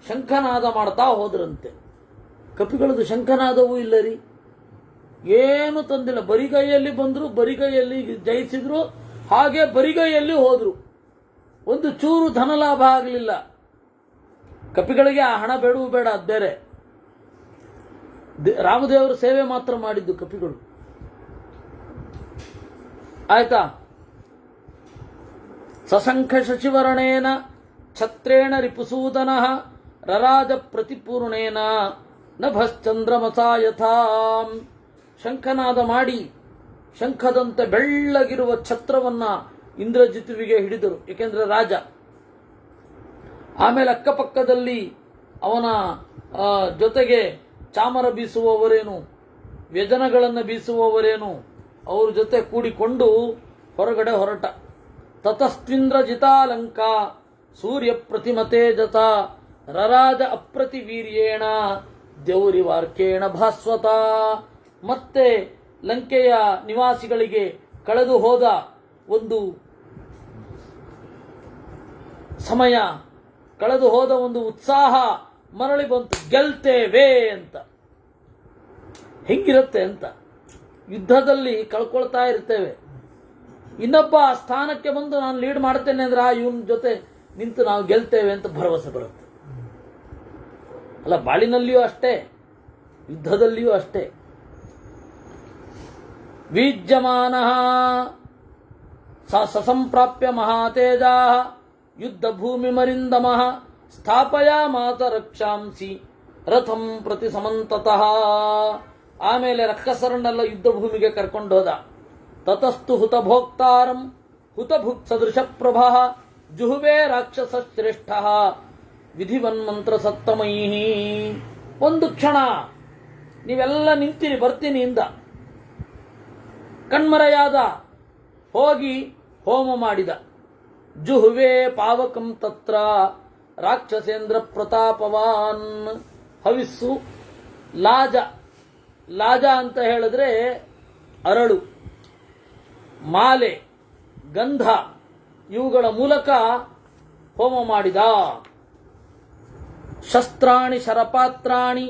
ಶಂಖನಾದ ಮಾಡ್ತಾ ಹೋದ್ರಂತೆ. ಕಪಿಗಳದು ಶಂಖನಾದವೂ ಇಲ್ಲ ರೀ, ಏನು ತಂದಿಲ್ಲ. ಬರಿಗೈಯಲ್ಲಿ ಬಂದರು, ಬರಿಗೈಯಲ್ಲಿ ಜಯಿಸಿದ್ರು, ಹಾಗೆ ಬರಿಗೈಯಲ್ಲಿ ಹೋದರು. ಒಂದು ಚೂರು ಧನಲಾಭ ಆಗಲಿಲ್ಲ. ಕಪಿಗಳಿಗೆ ಆ ಹಣ ಬೇಡವೂ ಬೇಡ, ಅದು ಬೇರೆ. ರಾಮದೇವರ ಸೇವೆ ಮಾತ್ರ ಮಾಡಿದ್ದು ಕಪಿಗಳು. ಆಯ್ತಾ. ಸಸಂಖ ಶಶಿವರ್ಣೇನ ಛತ್ರೇಣ ರಿಪುಸೂದನ ರರಾಜ ಪ್ರತಿಪೂರ್ಣೇನ ನಭಶ್ಚಂದ್ರಮಸಾ ಯಥಾ. ಶಂಖನಾದ ಮಾಡಿ ಶಂಖದಂತೆ ಬೆಳ್ಳಗಿರುವ ಛತ್ರವನ್ನ ಇಂದ್ರಜಿತುವಿಗೆ ಹಿಡಿದರು, ಏಕೆಂದರೆ ರಾಜ. ಆಮೇಲೆ ಅಕ್ಕಪಕ್ಕದಲ್ಲಿ ಅವನ ಜೊತೆಗೆ ಚಾಮರ ಬೀಸುವವರೇನು, ವ್ಯಜನಗಳನ್ನು ಬೀಸುವವರೇನು, ಅವ್ರ ಜೊತೆ ಕೂಡಿಕೊಂಡು ಹೊರಗಡೆ ಹೊರಟ. ತತಸ್ತ್ವಿಂದ್ರಜಿತಾಲಂಕ ಸೂರ್ಯ ಪ್ರತಿಮತೇಜತ ರರಾಜ ಅಪ್ರತಿವೀರ್ಯೇಣ ದೌರಿವಾರ್ಕೇಣ ಭಾಸ್ವತ. ಮತ್ತೆ ಲಂಕೆಯ ನಿವಾಸಿಗಳಿಗೆ ಕಳೆದು ಹೋದ ಒಂದು ಸಮಯ, ಕಳೆದು ಹೋದ ಒಂದು ಉತ್ಸಾಹ ಮರಳಿ ಬಂತು. ಗೆಲ್ತೇವೆ ಅಂತ. ಹೆಂಗಿರುತ್ತೆ ಅಂತ. ಯುದ್ಧದಲ್ಲಿ ಕಳ್ಕೊಳ್ತಾ ಇರ್ತೇವೆ, ಇನ್ನೊಬ್ಬ ಸ್ಥಾನಕ್ಕೆ ಬಂದು ನಾನು ಲೀಡ್ ಮಾಡ್ತೇನೆ ಅಂದ್ರೆ ಇವನ ಜೊತೆ ನಿಂತು ನಾವು ಗೆಲ್ತೇವೆ ಅಂತ ಭರವಸೆ ಬರುತ್ತೆ. ಅಲ್ಲ, ಬಾಳಿನಲ್ಲಿಯೂ ಅಷ್ಟೇ, ಯುದ್ಧದಲ್ಲಿಯೂ ಅಷ್ಟೇ. ವೀಜ್ಯಮಾನ ಸಸಂಪ್ರಾಪ್ಯ ಮಹಾತೇಜ ಯುದ್ಧ ಭೂಮಿ ಮರಿಂದಮ ಸ್ಥಾಪಯಾಮಾತ ರಕ್ಷಾಂಸಿ ರಥಂ ಪ್ರತಿ ಸಮಂತತಃ. ಆಮೇಲೆ ರಕ್ಕಸರನ್ನೆಲ್ಲ ಯುದ್ಧ ಭೂಮಿಗೆ ಕರ್ಕೊಂಡು ಹೋದ. ತತಸ್ತು ಹುತಭೋಕ್ತಾರಂ ಹುತಭುಕ್ ಸದೃಶ ಪ್ರಭ ಜುಹುವೆ ರಾಕ್ಷಸ ಶ್ರೇಷ್ಠ ವಿಧಿವನ್ಮಂತ್ರ ಸತ್ತಮೈಹಿ. ಒಂದು ಕ್ಷಣ ನೀವೆಲ್ಲ ನಿಂತಿರಿ, ಬರ್ತೀನಿ ಇಂದ. ಕಣ್ಮರೆಯಾದ, ಹೋಗಿ ಹೋಮ ಮಾಡಿದ. ಜುಹುವೆ ಪಾವಕಂ ತತ್ರ ರಾಕ್ಷಸೇಂದ್ರ ಪ್ರತಾಪವಾನ್. ಹವಿಸ್ಸು, ಲಾಜ, ಲಾಜ ಅಂತ ಹೇಳಿದ್ರೆ ಅರಳು, ಮಾಲೆ, ಗಂಧ ಇವುಗಳ ಮೂಲಕ ಹೋಮ ಮಾಡಿದ. ಶಸ್ತ್ರಾಣಿ ಶರಪಾತ್ರಾಣಿ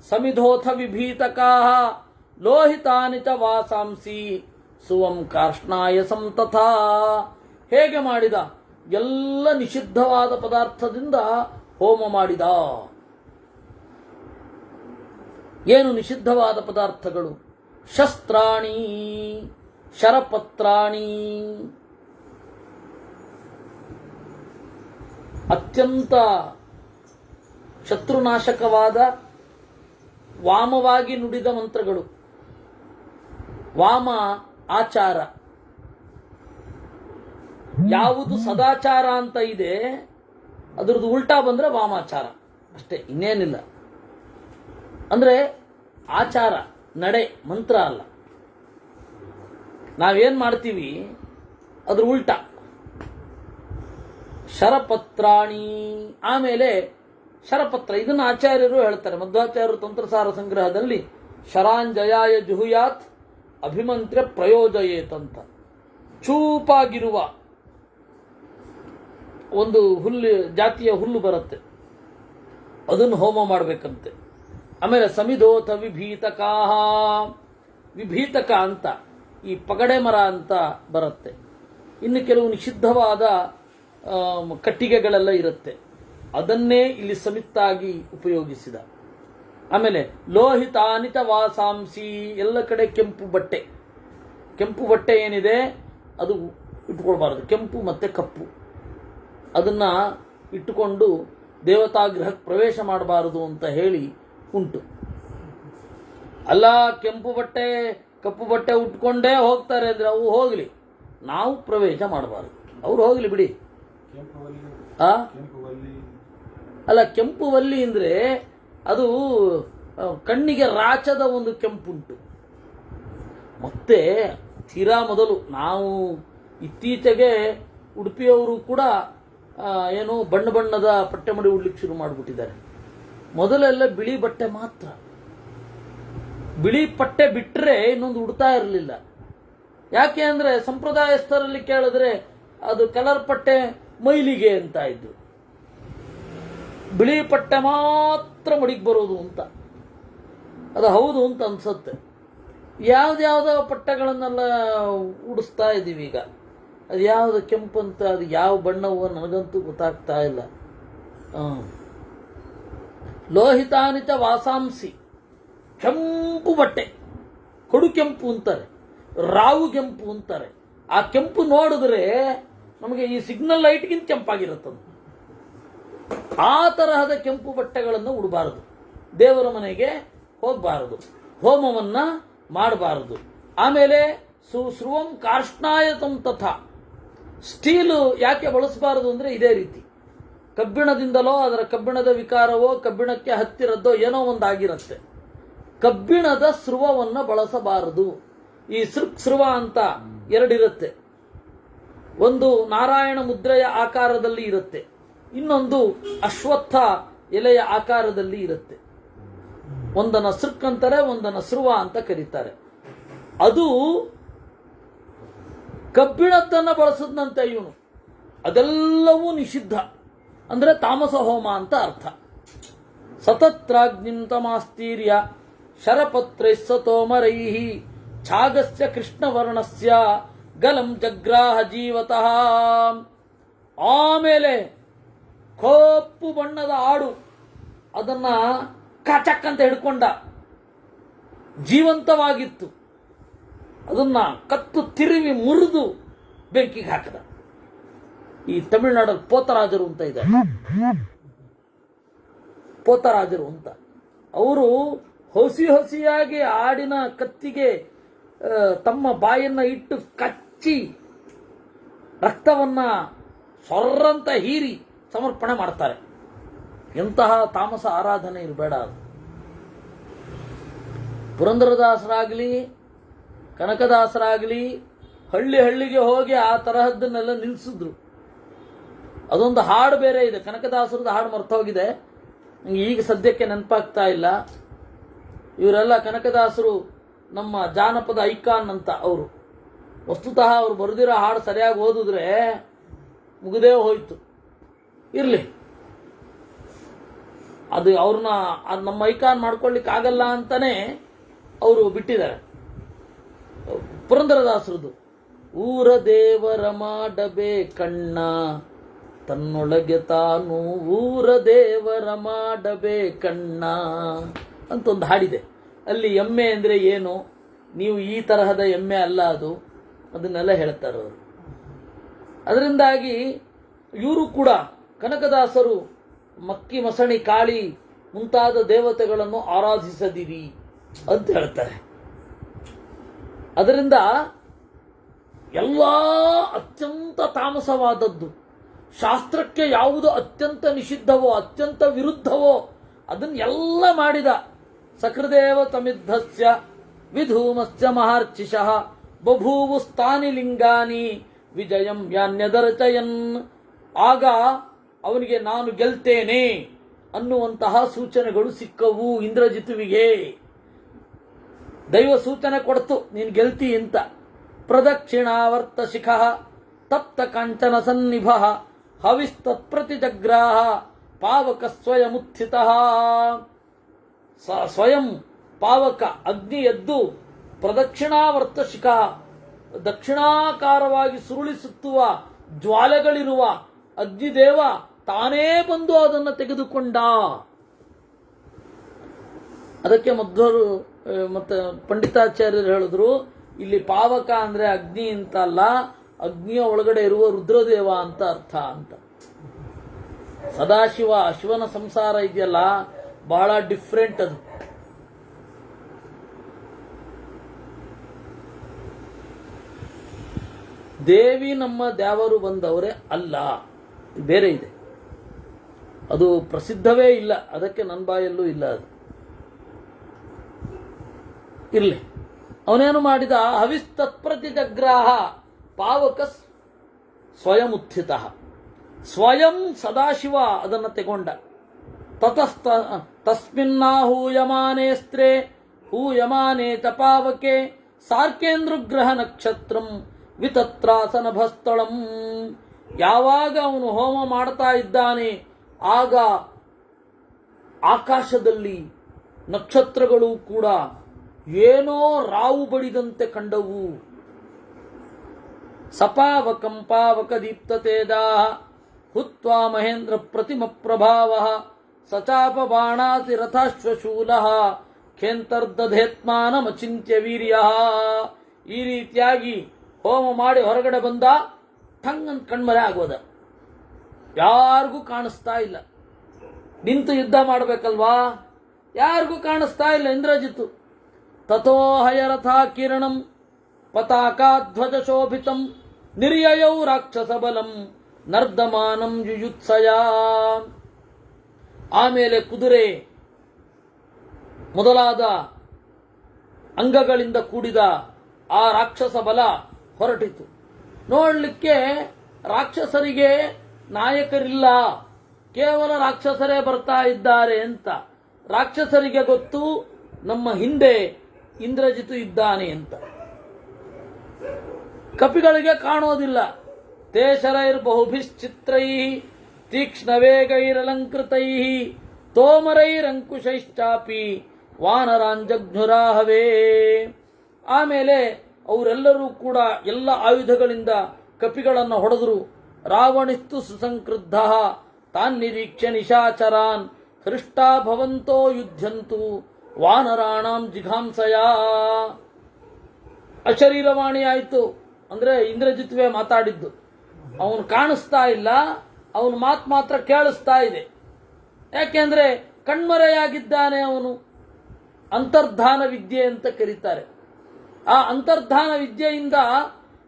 ಸಮಿಧೋಥ ವಿಭೀತಕಾ ಲೋಹಿತಾನಿ ಚ ವಾಸಾಂಸಿ ಸುವಂ ಕಾರ್ಷ್ಣಾಯ ಸಂತಥಾ. ಹೇಗೆ ಮಾಡಿದ? ಎಲ್ಲ ನಿಷಿದ್ಧವಾದ ಪದಾರ್ಥದಿಂದ ಹೋಮ ಮಾಡಿದ. ಏನು ನಿಷಿದ್ಧವಾದ ಪದಾರ್ಥಗಳು? ಶಸ್ತ್ರಾಣಿ, ಶರಪತ್ರಾಣಿ, ಅತ್ಯಂತ ಶತ್ರುನಾಶಕವಾದ ವಾಮವಾಗಿ ನುಡಿದ ಮಂತ್ರಗಳು. ವಾಮ ಆಚಾರ, ಯಾವುದು ಸದಾಚಾರ ಅಂತ ಇದೆ ಅದರದ್ದು ಉಲ್ಟಾ ಬಂದ್ರೆ ವಾಮಾಚಾರ ಅಷ್ಟೇ, ಇನ್ನೇನಿಲ್ಲ. ಅಂದ್ರೆ ಆಚಾರ, ನಡೆ, ಮಂತ್ರ ಅಲ್ಲ. ನಾವೇನ್ ಮಾಡ್ತೀವಿ ಅದ್ರ ಉಲ್ಟಾ. ಶರಪತ್ರಾಣಿ, ಆಮೇಲೆ ಶರಪತ್ರ, ಇದನ್ನು ಆಚಾರ್ಯರು ಹೇಳ್ತಾರೆ. ಮಧ್ವಾಚಾರ್ಯರು ತಂತ್ರಸಾರ ಸಂಗ್ರಹದಲ್ಲಿ ಶರಾಂಜಯಾಯ ಜುಹುಯಾತ್ ಅಭಿಮಂತ್ರ್ಯ ಪ್ರಯೋಜಯೇತ್ ಅಂತ. ಚೂಪಾಗಿರುವ ಒಂದು ಹುಲ್ಲು, ಜಾತಿಯ ಹುಲ್ಲು ಬರುತ್ತೆ, ಅದನ್ನು ಹೋಮ ಮಾಡಬೇಕಂತೆ. ಆಮೇಲೆ ಸಮಿಧೋಥ ವಿಭೀತಕಾಹ, ವಿಭೀತಕ ಅಂತ ಈ ಪಗಡೆ ಮರ ಅಂತ ಬರುತ್ತೆ. ಇನ್ನು ಕೆಲವು ನಿಷಿದ್ಧವಾದ ಕಟ್ಟಿಗೆಗಳೆಲ್ಲ ಇರುತ್ತೆ, ಅದನ್ನೇ ಇಲ್ಲಿ ಸಮಿತ್ತಾಗಿ ಉಪಯೋಗಿಸಿದ. ಆಮೇಲೆ ಲೋಹಿತಾನಿತ ವಾಸಾಂಸಿ, ಎಲ್ಲ ಕಡೆ ಕೆಂಪು ಬಟ್ಟೆ. ಕೆಂಪು ಬಟ್ಟೆ ಏನಿದೆ ಅದು ಇಟ್ಕೊಳ್ಬಾರದು, ಕೆಂಪು ಮತ್ತೆ ಕಪ್ಪು ಅದನ್ನ ಇಟ್ಟುಕೊಂಡು ದೇವತಾಗ್ರಹಕ್ಕೆ ಪ್ರವೇಶ ಮಾಡಬಾರದು ಅಂತ ಹೇಳಿ ಉಂಟು. ಅಲ್ಲ, ಕೆಂಪು ಬಟ್ಟೆ ಕಪ್ಪು ಬಟ್ಟೆ ಉಟ್ಕೊಂಡೇ ಹೋಗ್ತಾರೆ ಅಂದರೆ ಅವು ಹೋಗಲಿ, ನಾವು ಪ್ರವೇಶ ಮಾಡಬಾರ್ದು. ಅವ್ರು ಹೋಗಲಿ ಬಿಡಿ. ಅಲ್ಲ, ಕೆಂಪು ವಲ್ಲಿ ಅಂದರೆ ಅದು ಕಣ್ಣಿಗೆ ರಾಚದ ಒಂದು ಕೆಂಪುಂಟು. ಮತ್ತೆ ತೀರಾ ಮೊದಲು ನಾವು ಇತ್ತೀಚೆಗೆ ಉಡುಪಿಯವರು ಕೂಡ ಏನು ಬಣ್ಣ ಬಣ್ಣದ ಪಟ್ಟೆ ಮಡಿ ಉಡ್ಲಿಕ್ಕೆ ಶುರು ಮಾಡಿಬಿಟ್ಟಿದ್ದಾರೆ. ಮೊದಲೆಲ್ಲ ಬಿಳಿ ಬಟ್ಟೆ ಮಾತ್ರ, ಬಿಳಿ ಪಟ್ಟೆ ಬಿಟ್ಟರೆ ಇನ್ನೊಂದು ಉಡ್ತಾ ಇರಲಿಲ್ಲ. ಯಾಕೆ ಅಂದರೆ ಸಂಪ್ರದಾಯಸ್ಥರಲ್ಲಿ ಕೇಳಿದ್ರೆ ಅದು ಕಲರ್ ಪಟ್ಟೆ ಮೈಲಿಗೆ ಅಂತ ಇದ್ರು, ಬಿಳಿ ಪಟ್ಟೆ ಮಾತ್ರ ಮಡಿಗೆ ಬರೋದು ಅಂತ. ಅದು ಹೌದು ಅಂತ ಅನ್ಸುತ್ತೆ. ಯಾವ್ದ್ಯಾವ್ದೋ ಪಟ್ಟೆಗಳನ್ನೆಲ್ಲ ಉಡಿಸ್ತಾ ಇದ್ದೀವಿ ಈಗ. ಅದು ಯಾವುದು ಕೆಂಪು ಅಂತ, ಅದು ಯಾವ ಬಣ್ಣವೋ ನನಗಂತೂ ಗೊತ್ತಾಗ್ತಾ ಇಲ್ಲ. ಲೋಹಿತಾನಿತ ವಾಸಾಂಸಿ, ಕೆಂಪು ಬಟ್ಟೆ, ಕಡು ಕೆಂಪು ಅಂತಾರೆ, ರಾವು ಕೆಂಪು ಅಂತಾರೆ. ಆ ಕೆಂಪು ನೋಡಿದ್ರೆ ನಮಗೆ ಈ ಸಿಗ್ನಲ್ ಲೈಟ್ಗಿಂತ ಕೆಂಪಾಗಿರುತ್ತದೆ. ಆ ತರಹದ ಕೆಂಪು ಬಟ್ಟೆಗಳನ್ನು ಉಡಬಾರದು, ದೇವರ ಮನೆಗೆ ಹೋಗಬಾರದು, ಹೋಮವನ್ನ ಮಾಡಬಾರದು. ಆಮೇಲೆ ಸುಶ್ರುವಂ ಕಾರ್ಷ್ಣಾಯತಂ ತಥಾ, ಸ್ಟೀಲು ಯಾಕೆ ಬಳಸಬಾರದು ಅಂದರೆ ಇದೇ ರೀತಿ, ಕಬ್ಬಿಣದಿಂದಲೋ ಅದರ ಕಬ್ಬಿಣದ ವಿಕಾರವೋ ಕಬ್ಬಿಣಕ್ಕೆ ಹತ್ತಿರದ್ದೋ ಏನೋ ಒಂದಾಗಿರುತ್ತೆ. ಕಬ್ಬಿಣದ ಸ್ರುವವನ್ನು ಬಳಸಬಾರದು. ಈ ಸೃವ ಅಂತ ಎರಡಿರುತ್ತೆ. ಒಂದು ನಾರಾಯಣ ಮುದ್ರೆಯ ಆಕಾರದಲ್ಲಿ ಇರುತ್ತೆ, ಇನ್ನೊಂದು ಅಶ್ವತ್ಥ ಎಲೆಯ ಆಕಾರದಲ್ಲಿ ಇರುತ್ತೆ. ಒಂದನ್ನ ಸೃಕ್ ಅಂತಾರೆ, ಒಂದನ್ನ ಸ್ರುವ ಅಂತ ಕರೀತಾರೆ. ಅದು ಕಬ್ಬಿಣದ್ದನ್ನು ಬಳಸದಂತೆ ಇವನು, ಅದೆಲ್ಲವೂ ನಿಷಿದ್ಧ. ಅಂದ್ರೆ ತಾಮಸ ಹೋಮ ಅಂತ ಅರ್ಥ. ಸತತ್ರಾಗ್ನಿಂ ತಮಾಸ್ತೀರ್ಯ ಶರಪತ್ರೈಃ ಸತೋಮರೈಃ ಛಾಗಸ್ಯ ಕೃಷ್ಣವರ್ಣಸ್ಯ ಗಲಂ ಜಗ್ರಾಹ ಜೀವತಃ. ಆಮೇಲೆ ಕಪ್ಪು ಬಣ್ಣದ ಆಡು, ಅದನ್ನ ಕಾಚಕ್ ಅಂತ ಹಿಡ್ಕೊಂಡ, ಜೀವಂತವಾಗಿತ್ತು. ಅದನ್ನ ಕತ್ತು ತಿರುವಿ ಮುರಿದು ಬೆಂಕಿಗೆ ಹಾಕಿದ. ಈ ತಮಿಳುನಾಡಲ್ಲಿ ಪೋತರಾಜರು ಅಂತ ಇದೆ, ಪೋತರಾಜರು ಅಂತ. ಅವರು ಹಸಿಯಾಗಿ ಆಡಿನ ಕತ್ತಿಗೆ ತಮ್ಮ ಬಾಯನ್ನ ಇಟ್ಟು ಕಚ್ಚಿ ರಕ್ತವನ್ನ ಸೊರ್ರಂತ ಹೀರಿ ಸಮರ್ಪಣೆ ಮಾಡ್ತಾರೆ. ಎಂತಹ ತಾಮಸ ಆರಾಧನೆ ಇರಬೇಡ. ಅದು ಪುರಂದರದಾಸರಾಗಲಿ ಕನಕದಾಸರಾಗಲಿ ಹಳ್ಳಿಗೆ ಹೋಗಿ ಆ ತರಹದ್ದನ್ನೆಲ್ಲ ನಿಲ್ಲಿಸಿದ್ರು. ಅದೊಂದು ಹಾಡು ಬೇರೆ ಇದೆ, ಕನಕದಾಸರದ ಹಾಡು ಮರ್ತೋಗಿದೆ, ಈಗ ಸದ್ಯಕ್ಕೆ ನೆನಪಾಗ್ತಾ ಇಲ್ಲ. ಇವರೆಲ್ಲ ಕನಕದಾಸರು ನಮ್ಮ ಜಾನಪದ ಐಕಾನ್ ಅಂತ. ಅವರು ವಸ್ತುತಃ ಅವರು ಬರೆದಿರೋ ಹಾಡು ಸರಿಯಾಗಿ ಓದಿದ್ರೆ ಮುಗಿದೇ ಹೋಯ್ತು. ಇರಲಿ, ಅದು ಅವ್ರನ್ನ ನಮ್ಮ ಐಕಾನ್ ಮಾಡ್ಕೊಳ್ಳಿಕ್ಕೆ ಆಗಲ್ಲ ಅಂತಾನೆ ಅವರು ಬಿಟ್ಟಿದ್ದಾರೆ. ಪುರಂದರದಾಸರದು ಊರ ದೇವರ ಮಾಡಬೇ ಕಣ್ಣ ತನ್ನೊಳಗೆ ತಾನು ಊರ ದೇವರ ಮಾಡಬೇ ಕಣ್ಣ ಅಂತ ಒಂದು ಹಾಡಿದೆ. ಅಲ್ಲಿ ಎಮ್ಮೆ ಅಂದರೆ ಏನು, ನೀವು ಈ ತರಹದ ಎಮ್ಮೆ ಅಲ್ಲ ಅದು, ಅದನ್ನೆಲ್ಲ ಹೇಳ್ತಾರೆ ಅವರು. ಅದರಿಂದಾಗಿ ಇವರು ಕೂಡ ಕನಕದಾಸರು ಮಕ್ಕಿ ಮಸಣಿ ಕಾಳಿ ಮುಂತಾದ ದೇವತೆಗಳನ್ನು ಆರಾಧಿಸದಿರಿ ಅಂತ ಹೇಳ್ತಾರೆ. ಅದರಿಂದ ಎಲ್ಲ ಅತ್ಯಂತ ತಾಮಸವಾದದ್ದು, ಶಾಸ್ತ್ರಕ್ಕೆ ಯಾವುದು ಅತ್ಯಂತ ನಿಷಿದ್ಧವೋ ಅತ್ಯಂತ ವಿರುದ್ಧವೋ ಅದನ್ನೆಲ್ಲ ಮಾಡಿದ. ಸಕೃದೇವ ತಮಿದ್ಧಸ್ಯ ವಿಧೂಮಸ್ಯ ಮಹಾರ್ಚಿಷಃ ಬಭೂವು ಸ್ಥಾನಿ ಲಿಂಗಾನಿ ವಿಜಯಂ ಯಾನ್ಯದರ್ಚಯನ್. ಆಗ ಅವನಿಗೆ ನಾನು ಗೆಲ್ತೇನೆ ಅನ್ನುವಂತಹ ಸೂಚನೆಗಳು ಸಿಕ್ಕವು. ಇಂದ್ರಜಿತುವಿಗೆ ದೈವ ಸೂಚನೆ ಕೊಡ್ತು, ನೀನು ಗೆಲ್ತಿ ಅಂತ. ಪ್ರದಕ್ಷಿಣಾವರ್ತ ಶಿಖಃ ತಪ್ತ ಕಾಂಚನ ಸನ್ನಿಭ ಹವಿಸ್ತತ್ಪ್ರತಿಜಗ್ರಾಹ ಪಾವಕ ಸ್ವಯಮುತ್ಥಿತಃ. ಸ್ವಯಂ ಪಾವಕ ಅಗ್ನಿ ಎದ್ದು ಪ್ರದಕ್ಷಿಣಾವರ್ತ ಶಿಖ, ದಕ್ಷಿಣಾಕಾರವಾಗಿ ಸುರುಳಿಸುತ್ತುವ ಜ್ವಾಲೆಗಳಿರುವ ಅಗ್ನಿದೇವ ತಾನೇ ಬಂದು ಅದನ್ನು ತೆಗೆದುಕೊಂಡ. ಅದಕ್ಕೆ ಮಧ್ವರು ಮತ್ತೆ ಪಂಡಿತಾಚಾರ್ಯರು ಹೇಳಿದ್ರು, ಇಲ್ಲಿ ಪಾವಕ ಅಂದ್ರೆ ಅಗ್ನಿ ಅಂತ ಅಲ್ಲ, ಅಗ್ನಿಯ ಒಳಗಡೆ ಇರುವ ರುದ್ರದೇವ ಅಂತ ಅರ್ಥ ಅಂತ. ಸದಾಶಿವ ಶಿವನ ಸಂಸಾರ ಇದೆಯಲ್ಲ ಬಹಳ ಡಿಫ್ರೆಂಟ್. ಅದು ದೇವಿ ನಮ್ಮ ದ್ಯಾವರು ಬಂದವರೇ ಅಲ್ಲ, ಬೇರೆ ಇದೆ. ಅದು ಪ್ರಸಿದ್ಧವೇ ಇಲ್ಲ, ಅದಕ್ಕೆ ನನ್ನ ಬಾಯಲ್ಲೂ ಇಲ್ಲ. ಅದು ಇರಲಿ. ಅವನೇನು ಮಾಡಿದ? ಹವಿಸ್ತತ್ಪ್ರತಿ ಜಗ್ರಾಹ ಪಾವಕ ಸ್ವಯಂ ಉತ್ಥಿತ. ಸ್ವಯಂ ಸದಾಶಿವ ಅದನ್ನು ತೆಗೊಂಡ. ತಸ್ಮಿನ್ನಾಹೂಯಮಾನೇಸ್ತ್ರೇ ಹೂಯಮಾನೇ ತಪಾವಕೆ ಸಾರ್ಕೇಂದ್ರಗ್ರಹ ನಕ್ಷತ್ರಂ ವಿತತ್ರಾಸನಭಸ್ಥಳಂ. ಯಾವಾಗ ಅವನು ಹೋಮ ಮಾಡ್ತಾ ಇದ್ದಾನೆ ಆಗ ಆಕಾಶದಲ್ಲಿ ನಕ್ಷತ್ರಗಳು ಕೂಡ ಏನೋ ರಾವು ಬಡಿದಂತೆ ಕಂಡವು. ಸಪಾವಕಂ ಪಾವಕ ದೀಪ್ತತೇಜಾಃ ಹುತ್ವಾ ಮಹೇಂದ್ರ ಪ್ರತಿಮ ಪ್ರಭಾವಃ ಸಚಾಪ ಬಾಣಾತಿ ರಥಾಶ್ವಶೂಲಃ ಖೇಂತರ್ದಧೇತ್ಮಾನಮಚಿಂತ್ಯ ವೀರ್ಯಃ. ಈ ರೀತಿಯಾಗಿ ಹೋಮ ಮಾಡಿ ಹೊರಗಡೆ ಬಂದ, ಟಂಗಂತ ಕಣ್ಮರೆ ಆಗೋದ. ಯಾರಿಗೂ ಕಾಣಿಸ್ತಾ ಇಲ್ಲ. ನಿಂತು ಯುದ್ಧ ಮಾಡಬೇಕಲ್ವಾ, ಯಾರಿಗೂ ಕಾಣಿಸ್ತಾ ಇಲ್ಲ ಇಂದ್ರಜಿತ್ತು. ತಥೋ ಹಯರಥಾ ಕಿರಣಂ ಪತಾಕಾಧ್ವಜ ಶೋಭಿತಂ ನಿರ್ಯಯೌ ರಾಕ್ಷಸ ಬಲಂ ನರ್ದಮಾನಂ ಯುಯುತ್ಸಯ. ಆಮೇಲೆ ಕುದುರೆ ಮೊದಲಾದ ಅಂಗಗಳಿಂದ ಕೂಡಿದ ಆ ರಾಕ್ಷಸ ಬಲ ಹೊರಟಿತು. ನೋಡಲಿಕ್ಕೆ ರಾಕ್ಷಸರಿಗೆ ನಾಯಕರಿಲ್ಲ, ಕೇವಲ ರಾಕ್ಷಸರೇ ಬರ್ತಾ ಇದ್ದಾರೆ ಅಂತ. ರಾಕ್ಷಸರಿಗೆ ಗೊತ್ತು ನಮ್ಮ ಹಿಂದೆ ಇಂದ್ರಜಿತು ಇದ್ದಾನೆ ಅಂತ. ಕಪಿಗಳಿಗೆ ಕಾಣೋದಿಲ್ಲ. ತೇಶರೈರ್ಬಹುಭಿಶ್ಚಿತ್ರೈ ತೀಕ್ಷ್ಣವೇಗೈರಲಂಕೃತೈ ತೋಮರೈರಂಕುಶೈಶ್ಚಾಪಿ ವಾನರಾಂಜಘ್ನುರಾಹವೇ. ಆಮೇಲೆ ಅವರೆಲ್ಲರೂ ಕೂಡ ಎಲ್ಲ ಆಯುಧಗಳಿಂದ ಕಪಿಗಳನ್ನು ಹೊಡೆದರು. ರಾವಣಿಸ್ತು ಸುಸಂಕ್ರುದ್ಧ ತಾನ್ ನಿರೀಕ್ಷ್ಯ ನಿಶಾಚರಾನ್ ಹೃಷ್ಟಾ ಭವಂತೋ ಯುದ್ಧಂತು ವಾನರಾಣಾಂ ಜಿಘಾಂಸಯ. ಅಶರೀರವಾಣಿ ಆಯಿತು. ಅಂದ್ರೆ ಇಂದ್ರಜಿತ್ವೇ ಮಾತಾಡಿದ್ದು. ಅವನು ಕಾಣಿಸ್ತಾ ಇಲ್ಲ, ಅವನ ಮಾತು ಮಾತ್ರ ಕೇಳಿಸ್ತಾ ಇದೆ. ಯಾಕೆಂದ್ರೆ ಕಣ್ಮರೆಯಾಗಿದ್ದಾನೆ ಅವನು. ಅಂತರ್ಧಾನ ವಿದ್ಯೆ ಅಂತ ಕರೀತಾರೆ. ಆ ಅಂತರ್ಧಾನ ವಿದ್ಯೆಯಿಂದ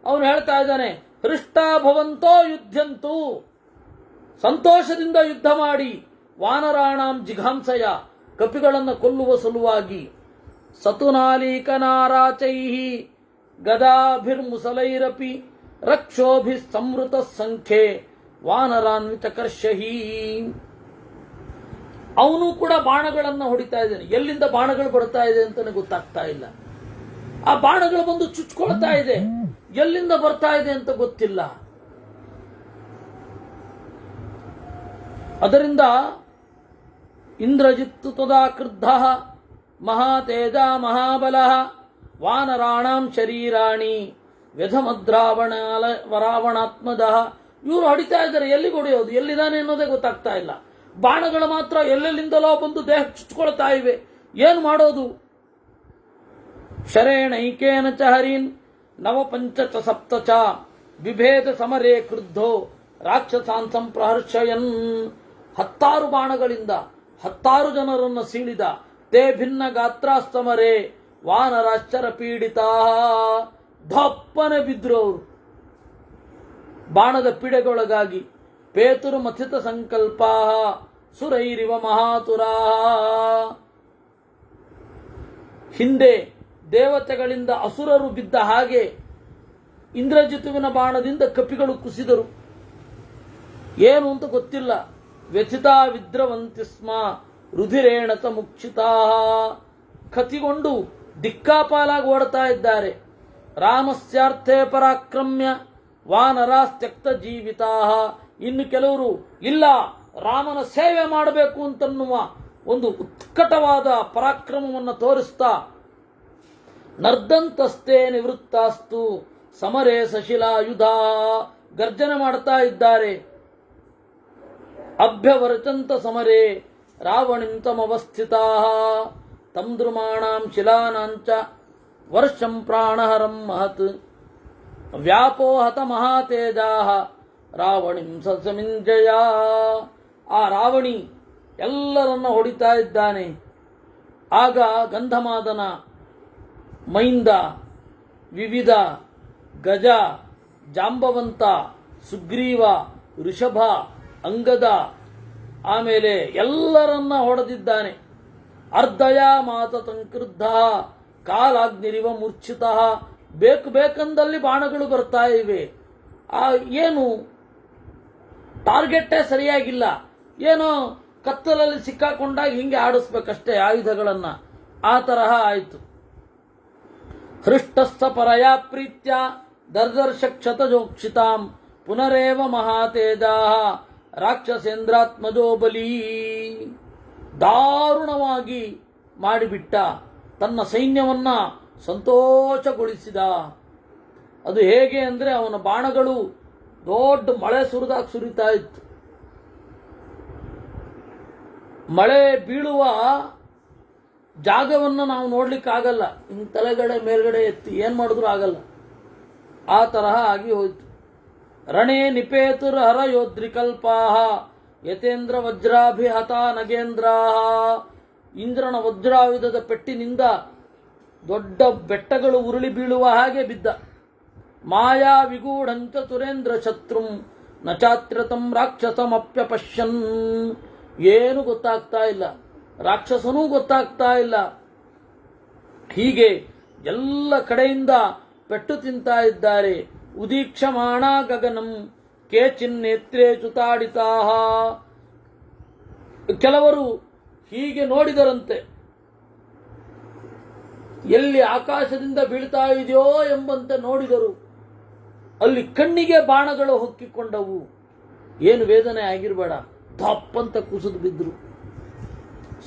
ಅವನು ಹೇಳ್ತಾ ಇದ್ದಾನೆ, ಹೃಷ್ಟಾ ಭವಂತೋ ಯುದ್ಧಂತು, ಸಂತೋಷದಿಂದ ಯುದ್ಧ ಮಾಡಿ, ವಾನರಾಣಾಂ ಜಿಘಾಂಸಯ, ಕಪಿಗಳನ್ನು ಕೊಲ್ಲುವ ಸಲುವಾಗಿ. ಸತುನಾಲೀಕನಾರಾಚೈ ಗದಾಭಿರ್ಮುಸಲೈರಪಿ ರಕ್ಷೋಭಿ ಸಂವೃತ ಸಂಖ್ಯೆ ವಾನರಾನ್ವಿತಕರ್ಷಹಿ. ಅವನು ಕೂಡ ಬಾಣಗಳನ್ನು ಹೊಡಿತಾ ಇದ್ದಾನೆ. ಎಲ್ಲಿಂದ ಬಾಣಗಳು ಬರ್ತಾ ಇದೆ ಅಂತಾನೆ ಗೊತ್ತಾಗ್ತಾ ಇಲ್ಲ. ಆ ಬಾಣಗಳು ಬಂದು ಚುಚ್ಕೊಳ್ತಾ ಇದೆ, ಎಲ್ಲಿಂದ ಬರ್ತಾ ಇದೆ ಅಂತ ಗೊತ್ತಿಲ್ಲ. ಅದರಿಂದ ಇಂದ್ರಜಿತ್ತು ತದಾ ಕ್ರುದ್ಧಃ ಮಹಾತೇಜ ಮಹಾಬಲಃ ವಾನರಾಣಾಂ ಶರೀರಾಣಿ ವ್ಯಧಮದ್ರಾವಣಾತ್ಮದಃ. ಇವರು ಹೊಡಿತಾ ಇದ್ದಾರೆ, ಎಲ್ಲಿಗೆ ಹೊಡೆಯೋದು, ಎಲ್ಲಿದ್ದಾನೆ ಅನ್ನೋದೇ ಗೊತ್ತಾಗ್ತಾ ಇಲ್ಲ. ಬಾಣಗಳು ಮಾತ್ರ ಎಲ್ಲೆಲ್ಲಿಂದಲೋ ಬಂದು ದೇಹ ಚುಚ್ಕೊಳ್ತಾ ಇವೆ. ಏನು ಮಾಡೋದು? ಶರೇಣೈಕೇನ ಚ ಹರೀನ್ ನವಪಂಚ ಚ ಸಪ್ತ ಚ ಬಿಭೇದ ಸಮರೇ ಕ್ರುದ್ಧೋ ರಾಕ್ಷಸಾನ್ ಸಂಪ್ರಹರ್ಷಯನ್. 10 ಬಾಣಗಳಿಂದ 10 ಜನರನ್ನು ಸೀಳಿದ. ತೇ ಭಿನ್ನ ಗಾತ್ರಾಸ್ತಮರೇ ವಾನರಾಶ್ಚರ ಪೀಡಿತಾ. ದಪ್ಪನೆ ಬಿದ್ರು ಅವರು ಬಾಣದ ಪೀಡೆಗೊಳಗಾಗಿ. ಪೇತುರು ಮಥಿತ ಸಂಕಲ್ಪಾ ಸುರೈರಿವ ಮಹಾತುರಾ. ಹಿಂದೆ ದೇವತೆಗಳಿಂದ ಅಸುರರು ಬಿದ್ದ ಹಾಗೆ ಇಂದ್ರಜಿತುವಿನ ಬಾಣದಿಂದ ಕಪಿಗಳು ಕುಸಿದರು. ಏನು ಅಂತ ಗೊತ್ತಿಲ್ಲ. ವ್ಯಥಿತಾ ವಿದ್ರವಂತಿ ಸ್ಮ ರುಧಿರೇಣತ ಮುಕ್ಷಿತಾ. ಕತಿಗೊಂಡು ದಿಕ್ಕಾಪಾಲಾಗಿ ಓಡ್ತಾ ಇದ್ದಾರೆ. ರಾಮಸ್ಯಾರ್ಥೇ ಪರಾಕ್ರಮ್ಯ ವಾನರಾಸ್ತ್ಯಕ್ತ ಜೀವಿತಾ. ಇನ್ನು ಕೆಲವರು ಇಲ್ಲ, ರಾಮನ ಸೇವೆ ಮಾಡಬೇಕು ಅಂತನ್ನುವ ಒಂದು ಉತ್ಕಟವಾದ ಪರಾಕ್ರಮವನ್ನು ತೋರಿಸ್ತಾ ನರ್ದಂತಸ್ತೆ ನಿವೃತ್ತಾಸ್ತು ಸಮರೇ ಸಶಿಲಾಯುಧ ಗರ್ಜನೆ ಮಾಡ್ತಾ ಇದ್ದಾರೆ. ಅಭ್ಯವರಚಂತ ಸಮರೇ ರಾವಣಿಂ ತಮವಸ್ಥಿತಾ ತಂ ದ್ರುಮಾಣಾಂ ಶಿಲಾನಾಂಚ ವರ್ಷಂ ಪ್ರಾಣಹರಂ ಮಹತ್ ವ್ಯಾಪೋಹತ ಮಹಾತೇಜಾಃ ರಾವಣಿಂ ಸಸಮಿಂಜಯ. ಆ ರಾವಣಿ ಎಲ್ಲರನ್ನ ಹೊಡಿತಾ ಇದ್ದಾನೆ. ಆಗ ಗಂಧಮಾದನ ಮೈಂದ ವಿವಿಧ ಗಜ ಜಾಂಬವಂತ, ಸುಗ್ರೀವ, ಋಷಭ, ಅಂಗದ, ಆಮೇಲೆ ಎಲ್ಲರನ್ನ ಹೊಡೆದಿದ್ದಾನೆ. ಅರ್ಧಯ ಮಾತ ಸಂಕ್ರುದ್ಧ ಕಾಲಾಗ್ನಿರಿವ ಮೂರ್ಛಿತ. ಬೇಕು ಬೇಕಂದಲ್ಲಿ ಬಾಣಗಳು ಬರ್ತಾ ಇವೆ. ಏನು ಟಾರ್ಗೆಟೇ ಸರಿಯಾಗಿಲ್ಲ, ಏನೋ ಕತ್ತಲಲ್ಲಿ ಸಿಕ್ಕಾಕೊಂಡಾಗ ಹಿಂಗೆ ಆಡಿಸ್ಬೇಕಷ್ಟೇ ಆಯುಧಗಳನ್ನ. ಆ ತರಹ ಆಯಿತು. ಹೃಷ್ಟಸ್ಥ ಪರಯಾ ಪ್ರೀತ್ಯ ದರ್ದರ್ಶ ಕ್ಷತಜೋಕ್ಷಿತಾಂ ಪುನರೇವ ಮಹಾತೇಜಾ ರಾಕ್ಷಸೇಂದ್ರಾತ್ಮಜೋ ಬಲಿ. ದಾರುಣವಾಗಿ ಮಾಡಿಬಿಟ್ಟ, ತನ್ನ ಸೈನ್ಯವನ್ನ ಸಂತೋಷಗೊಳಿಸಿದ. ಅದು ಹೇಗೆ ಅಂದರೆ ಅವನ ಬಾಣಗಳು ದೊಡ್ಡ ಮಳೆ ಸುರಿತಾ ಇತ್ತು. ಮಳೆ ಬೀಳುವ ಜಾಗವನ್ನು ನಾವು ನೋಡ್ಲಿಕ್ಕಾಗಲ್ಲ, ಹಿಂಗೆ ತಲೆಗಡೆ ಮೇಲ್ಗಡೆ ಎತ್ತಿ ಏನು ಮಾಡಿದ್ರೂ ಆಗಲ್ಲ. ಆ ತರಹ ಆಗಿ ಹೋಯ್ತು. ರಣೇ ನಿಪೇತುರ್ ಹರ ಯೋದ್ರಿಕಲ್ಪಾಹ ಯತೇಂದ್ರ ವಜ್ರಾಭಿಹತ ನಗೇಂದ್ರಾಹ. ಇಂದ್ರನ ವಜ್ರಾಯುಧದ ಪೆಟ್ಟಿನಿಂದ ದೊಡ್ಡ ಬೆಟ್ಟಗಳು ಉರುಳಿ ಬೀಳುವ ಹಾಗೆ ಬಿದ್ದ. ಮಾಯಾ ವಿಗೂಢಂಚ ಸುರೇಂದ್ರ ಶತ್ರುಂ ನಚಾತ್ರ್ಯತಂ ರಾಕ್ಷಸಮಪ್ಯಪಶ್ಯನ್. ಏನು ಗೊತ್ತಾಗ್ತಾ ಇಲ್ಲ, ರಾಕ್ಷಸನೂ ಗೊತ್ತಾಗ್ತಾ ಇಲ್ಲ. ಹೀಗೆ ಎಲ್ಲ ಕಡೆಯಿಂದ ಪೆಟ್ಟು ತಿಂತಾ ಇದ್ದಾರೆ. ಉದೀಕ್ಷಮಾಣ ಗಗನಂ ಕೇಚಿನ್ನೇತ್ರೇ ಚುತಾಡಿತಾಹ. ಕೆಲವರು ಹೀಗೆ ನೋಡಿದರಂತೆ, ಎಲ್ಲಿ ಆಕಾಶದಿಂದ ಬೀಳ್ತಾ ಇದೆಯೋ ಎಂಬಂತೆ ನೋಡಿದರು. ಅಲ್ಲಿ ಕಣ್ಣಿಗೆ ಬಾಣಗಳು ಹೊಕ್ಕಿಕೊಂಡವು. ಏನು ವೇದನೆ ಆಗಿರಬೇಡ, ತಪ್ಪಂತ ಕುಸಿದು ಬಿದ್ರು.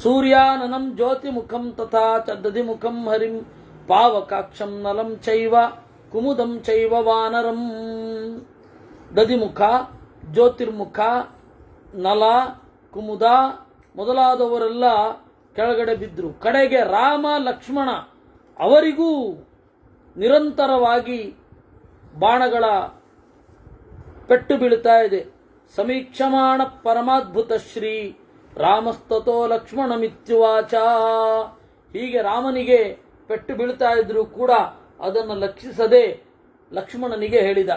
ಸೂರ್ಯಾನನಂ ಜ್ಯೋತಿ ಮುಖಂ ತಥಾ ಚದದಿ ಮುಖಂ ಹರಿಂ ಪಾವಕಾಕ್ಷಂ ನಲಂ ಚೈವ ಕುಮುದಂ ಚೈವ ವಾನರಂ. ದದಿಮುಖ, ಜ್ಯೋತಿರ್ಮುಖ, ನಲ, ಕುಮುದ ಮೊದಲಾದವರೆಲ್ಲ ಕೆಳಗಡೆ ಬಿದ್ದರು. ಕಡೆಗೆ ರಾಮ, ಲಕ್ಷ್ಮಣ ಅವರಿಗೂ ನಿರಂತರವಾಗಿ ಬಾಣಗಳ ಪೆಟ್ಟು ಬೀಳ್ತಾ ಇದೆ. ಸಮೀಕ್ಷಮಾಣ ಪರಮಾದ್ಭುತ ಶ್ರೀ ರಾಮಸ್ತತೋ ಲಕ್ಷ್ಮಣಮಿತ್ಯುವಾಚ. ಹೀಗೆ ರಾಮನಿಗೆ ಪೆಟ್ಟು ಬೀಳ್ತಾ ಇದ್ರು ಕೂಡ ಅದನ್ನು ಲಕ್ಷಿಸದೆ ಲಕ್ಷ್ಮಣನಿಗೆ ಹೇಳಿದ.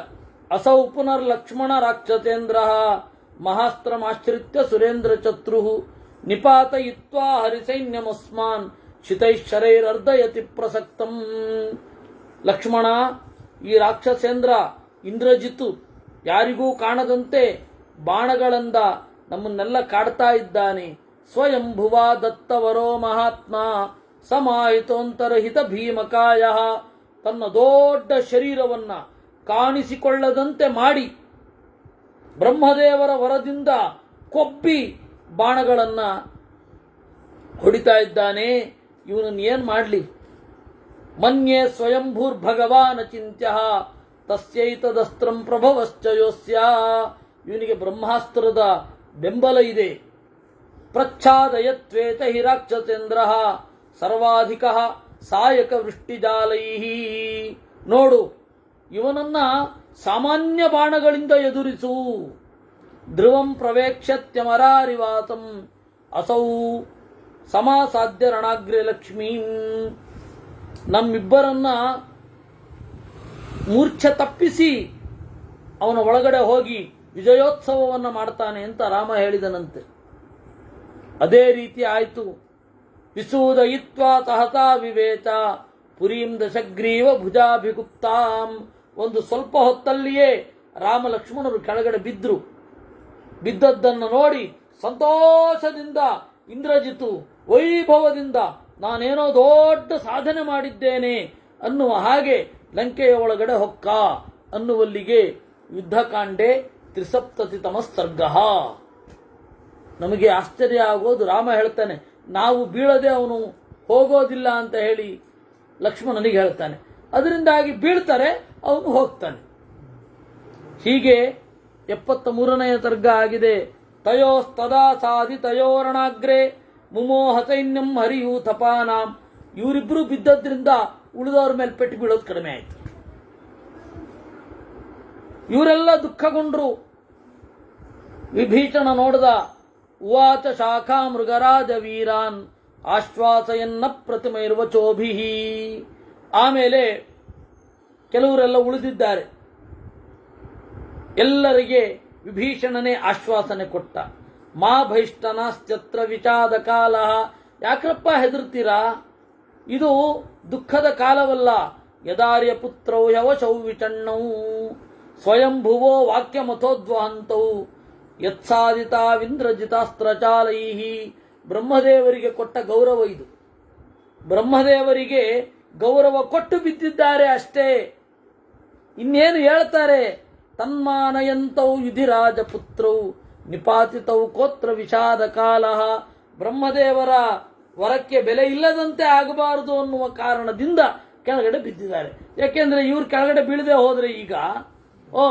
ಅಸೌ ಪುನರ್ ಲಕ್ಷ್ಮಣ ರಾಕ್ಷಸೇಂದ್ರ ಮಹಾಸ್ತ್ರಮಾಶ್ರಿತ್ಯ ಸುರೇಂದ್ರ ಚತ್ರು ನಿಪಾತಯಿತ್ವಾ ಹರಿಸೈನ್ಯಮಸ್ಮಾನ್ ಶಿತೈಶ್ಚರೈರರ್ಧಯತಿ ಪ್ರಸಕ್ತಂ. ಲಕ್ಷ್ಮಣ, ಈ ರಾಕ್ಷಸೇಂದ್ರ ಇಂದ್ರಜಿತು ಯಾರಿಗೂ ಕಾಣದಂತೆ ಬಾಣಗಳಿಂದ ನಮ್ಮನ್ನೆಲ್ಲ ಕಾಡ್ತಾ ಇದ್ದಾನೆ. ಸ್ವಯಂಭುವ ದತ್ತವರೋ ಮಹಾತ್ಮ ಸಮಾಹಿತೋಂತರಹಿತ ಭೀಮಕಾಯ. ತನ್ನ ದೊಡ್ಡ ಶರೀರವನ್ನ ಕಾಣಿಸಿಕೊಳ್ಳದಂತೆ ಮಾಡಿ ಬ್ರಹ್ಮದೇವರ ವರದಿಂದ ಕೊಬ್ಬಿ ಬಾಣಗಳನ್ನ ಹೊಡಿತಾ ಇದ್ದಾನೆ. ಇವನನ್ನು ಏನ್ ಮಾಡಲಿ? ಮನ್ಯೆ ಸ್ವಯಂಭೂರ್ಭಗವಾನ್ ಚಿಂತ್ಯ ತಸ್ಯೈತದಸ್ತ್ರಂ ಪ್ರಭವಶ್ಚಯೋಸ್ಯ. ಇವನಿಗೆ ಬ್ರಹ್ಮಾಸ್ತ್ರದ ಬೆಂಬಲ ಇದೆ. ಪ್ರಚ್ಛಾದಯತ್ವೇತ ಹಿ ರಾಕ್ಷಸೇಂದ್ರ ಸರ್ವಾಧಿಕ ಸಾಯಕ ವೃಷ್ಟಿಜಾಲೈ. ನೋಡು, ಇವನನ್ನ ಸಾಮಾನ್ಯ ಬಾಣಗಳಿಂದ ಎದುರಿಸು. ಧ್ರುವಂ ಪ್ರವೇಕ್ಷ್ಯತ್ಯಮರಾರಿವಾಸಂ ಅಸೌ ಸಮಾಸಾಧ್ಯ ರಣಾಗ್ರೆ ಲಕ್ಷ್ಮೀಂ. ನಮ್ಮಿಬ್ಬರನ್ನ ಮೂರ್ಛೆ ತಪ್ಪಿಸಿ ಅವನ ಒಳಗಡೆ ಹೋಗಿ ವಿಜಯೋತ್ಸವವನ್ನು ಮಾಡ್ತಾನೆ ಅಂತ ರಾಮ ಹೇಳಿದನಂತೆ. ಅದೇ ರೀತಿ ಆಯಿತು. ವಿಸೂದಯಿತ್ವಾ ತಹತಾ ವಿವೇಚ ಪುರೀಂ ದಶಗ್ರೀವ ಭುಜಾಭಿಗುಪ್ತಾಂ. ಒಂದು ಸ್ವಲ್ಪ ಹೊತ್ತಲ್ಲಿಯೇ ರಾಮ ಲಕ್ಷ್ಮಣರು ಕೆಳಗಡೆ ಬಿದ್ರು. ಬಿದ್ದದ್ದನ್ನು ನೋಡಿ ಸಂತೋಷದಿಂದ ಇಂದ್ರಜಿತು ವೈಭವದಿಂದ ನಾನೇನೋ ದೊಡ್ಡ ಸಾಧನೆ ಮಾಡಿದ್ದೇನೆ ಅನ್ನುವ ಹಾಗೆ ಲಂಕೆಯ ಒಳಗಡೆ ಹೊಕ್ಕ ಅನ್ನುವಲ್ಲಿಗೆ ಯುದ್ಧಕಾಂಡೆ 73 ಸರ್ಗ. ನಮಗೆ ಆಶ್ಚರ್ಯ ಆಗೋದು, ರಾಮ ಹೇಳ್ತಾನೆ ನಾವು ಬೀಳದೆ ಅವನು ಹೋಗೋದಿಲ್ಲ ಅಂತ ಹೇಳಿ ಲಕ್ಷ್ಮಣನಿಗೆ ಹೇಳ್ತಾನೆ. ಅದರಿಂದಾಗಿ ಬೀಳ್ತಾರೆ, ಅವನು ಹೋಗ್ತಾನೆ. ಹೀಗೆ 73ನೇ ಸರ್ಗ ಆಗಿದೆ. ತಯೋಸ್ತದಾ ಸಾಧಿ ತಯೋರಣಾಗ್ರೆ ಮುಮೋಹ ಸೈನ್ಯಂ ಹರಿಯೂಥಪಾನಾಂ. ಇವರಿಬ್ರು ಬಿದ್ದದ್ರಿಂದ ಉಳಿದವ್ರ ಮೇಲೆ ಪೆಟ್ಟು ಬೀಳೋದು ಕಡಿಮೆ ಆಯಿತು. ಇವರೆಲ್ಲ ದುಃಖಗೊಂಡ್ರು. ವಿಭೀಷಣ ನೋಡಿದ. ಉವಾಚ ಶಾಖಾ ಮೃಗರಾಜ ವೀರಾನ್ ಆಶ್ವಾಸಯನ್ನ ಪ್ರತಿಮೈರ್ವಚೋಭಿಹಿ. ಆಮೇಲೆ ಕೆಲವರೆಲ್ಲ ಉಳಿದಿದ್ದಾರೆ. ಎಲ್ಲರಿಗೆ ವಿಭೀಷಣನೇ ಆಶ್ವಾಸನೆ ಕೊಟ್ಟ. ಮಾ ಭೈಷ್ಟನಾಶ್ಚತ್ರ ವಿಷಾದ ಕಾಲ. ಯಾಕ್ರಪ್ಪ ಹೆದರ್ತೀರಾ? ಇದು ದುಃಖದ ಕಾಲವಲ್ಲ. ಯದಾರ್ಯ ಪುತ್ರೌ ಯವಶೌ ವಿಚಣ್ಣೌ ಸ್ವಯಂಭುವೋ ವಾಕ್ಯ ಮಥೋದ್ವಹಂತೌ ಯತ್ಸಾಧಿತಾವಿಂದ್ರಜಿತಾಸ್ತ್ರಚಾಲೈ. ಬ್ರಹ್ಮದೇವರಿಗೆ ಕೊಟ್ಟ ಗೌರವ ಇದು. ಬ್ರಹ್ಮದೇವರಿಗೆ ಗೌರವ ಕೊಟ್ಟು ಬಿದ್ದಿದ್ದಾರೆ ಅಷ್ಟೇ, ಇನ್ನೇನು ಹೇಳ್ತಾರೆ? ತನ್ಮಾನಯಂತೌ ಯುಧಿರಾಜಪುತ್ರೌ ನಿಪಾತಿತೌ ಕೋತ್ರ ವಿಷಾದ ಕಾಲ. ಬ್ರಹ್ಮದೇವರ ವರಕ್ಕೆ ಬೆಲೆ ಇಲ್ಲದಂತೆ ಆಗಬಾರದು ಅನ್ನುವ ಕಾರಣದಿಂದ ಕೆಳಗಡೆ ಬಿದ್ದಿದ್ದಾರೆ. ಯಾಕೆಂದ್ರೆ ಇವ್ರು ಕೆಳಗಡೆ ಬೀಳದೆ ಹೋದ್ರೆ ಈಗ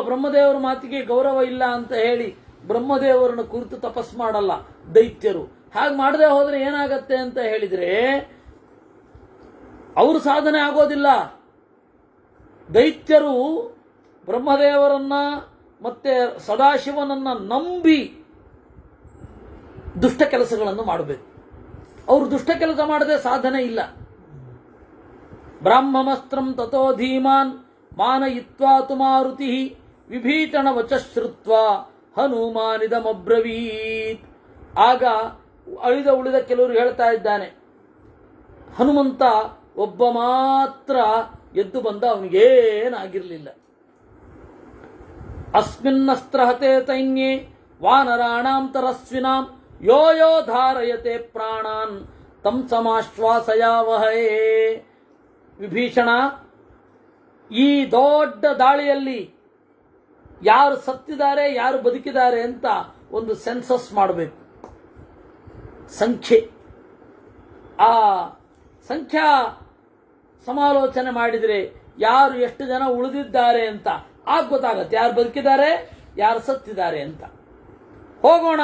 ಬ್ರಹ್ಮದೇವರ ಮಾತಿಗೆ ಗೌರವ ಇಲ್ಲ ಅಂತ ಹೇಳಿ ಬ್ರಹ್ಮದೇವರನ್ನ ಕುರಿತು ತಪಸ್ ಮಾಡಲ್ಲ ದೈತ್ಯರು. ಹಾಗೆ ಮಾಡದೆ ಹೋದ್ರೆ ಏನಾಗತ್ತೆ ಅಂತ ಹೇಳಿದ್ರೆ ಅವರು ಸಾಧನೆ ಆಗೋದಿಲ್ಲ. ದೈತ್ಯರು ಬ್ರಹ್ಮದೇವರನ್ನ ಮತ್ತೆ ಸದಾಶಿವನನ್ನ ನಂಬಿ ದುಷ್ಟ ಕೆಲಸಗಳನ್ನು ಮಾಡಬೇಕು. ಅವರು ದುಷ್ಟ ಕೆಲಸ ಮಾಡದೆ ಸಾಧನೆ ಇಲ್ಲ. ಬ್ರಾಹ್ಮಮಸ್ತ್ರಂ ತಥೋ ಧೀಮಾನ್ ಮಾನಯಿತ್ವಾ ತು ಮಾರುತಿ ವಿಭೀಷಣ ವಚ ಶ್ರುತ್ವಾ ಹನುಮಾನಿದಮಬ್ರವೀತ್. ಆಗ ಉಳಿದ ಕೆಲವರು ಹೇಳ್ತಾ ಇದ್ದಾನೆ, ಹನುಮಂತ ಒಬ್ಬ ಮಾತ್ರ ಎದ್ದು ಬಂದ, ಅವನಿಗೇನಾಗಿರಲಿಲ್ಲ. ಅಸ್ಮಿನ್ನಸ್ತ್ರ ಹತೆ ತೈನ್ಯೇ ವಾನರಾಣಾಂ ತರಸ್ವಿನಾಂ ಯೋ ಯೋ ಧಾರಯತೆ ಪ್ರಾಣಾನ್ ತಂ ಸಮಾಶ್ವಾಸಯಾವಹೇ. ವಿಭೀಷಣ, ಈ ದೊಡ್ಡ ದಾಳಿಯಲ್ಲಿ ಯಾರು ಸತ್ತಿದ್ದಾರೆ ಯಾರು ಬದುಕಿದ್ದಾರೆ ಅಂತ ಒಂದು ಸೆನ್ಸಸ್ ಮಾಡಬೇಕು, ಸಂಖ್ಯೆ. ಆ ಸಂಖ್ಯಾ ಸಮಾಲೋಚನೆ ಮಾಡಿದರೆ ಯಾರು ಎಷ್ಟು ಜನ ಉಳಿದಿದ್ದಾರೆ ಅಂತ ಆಗ ಗೊತ್ತಾಗತ್ತೆ, ಯಾರು ಬದುಕಿದ್ದಾರೆ ಯಾರು ಸತ್ತಿದ್ದಾರೆ ಅಂತ. ಹೋಗೋಣ.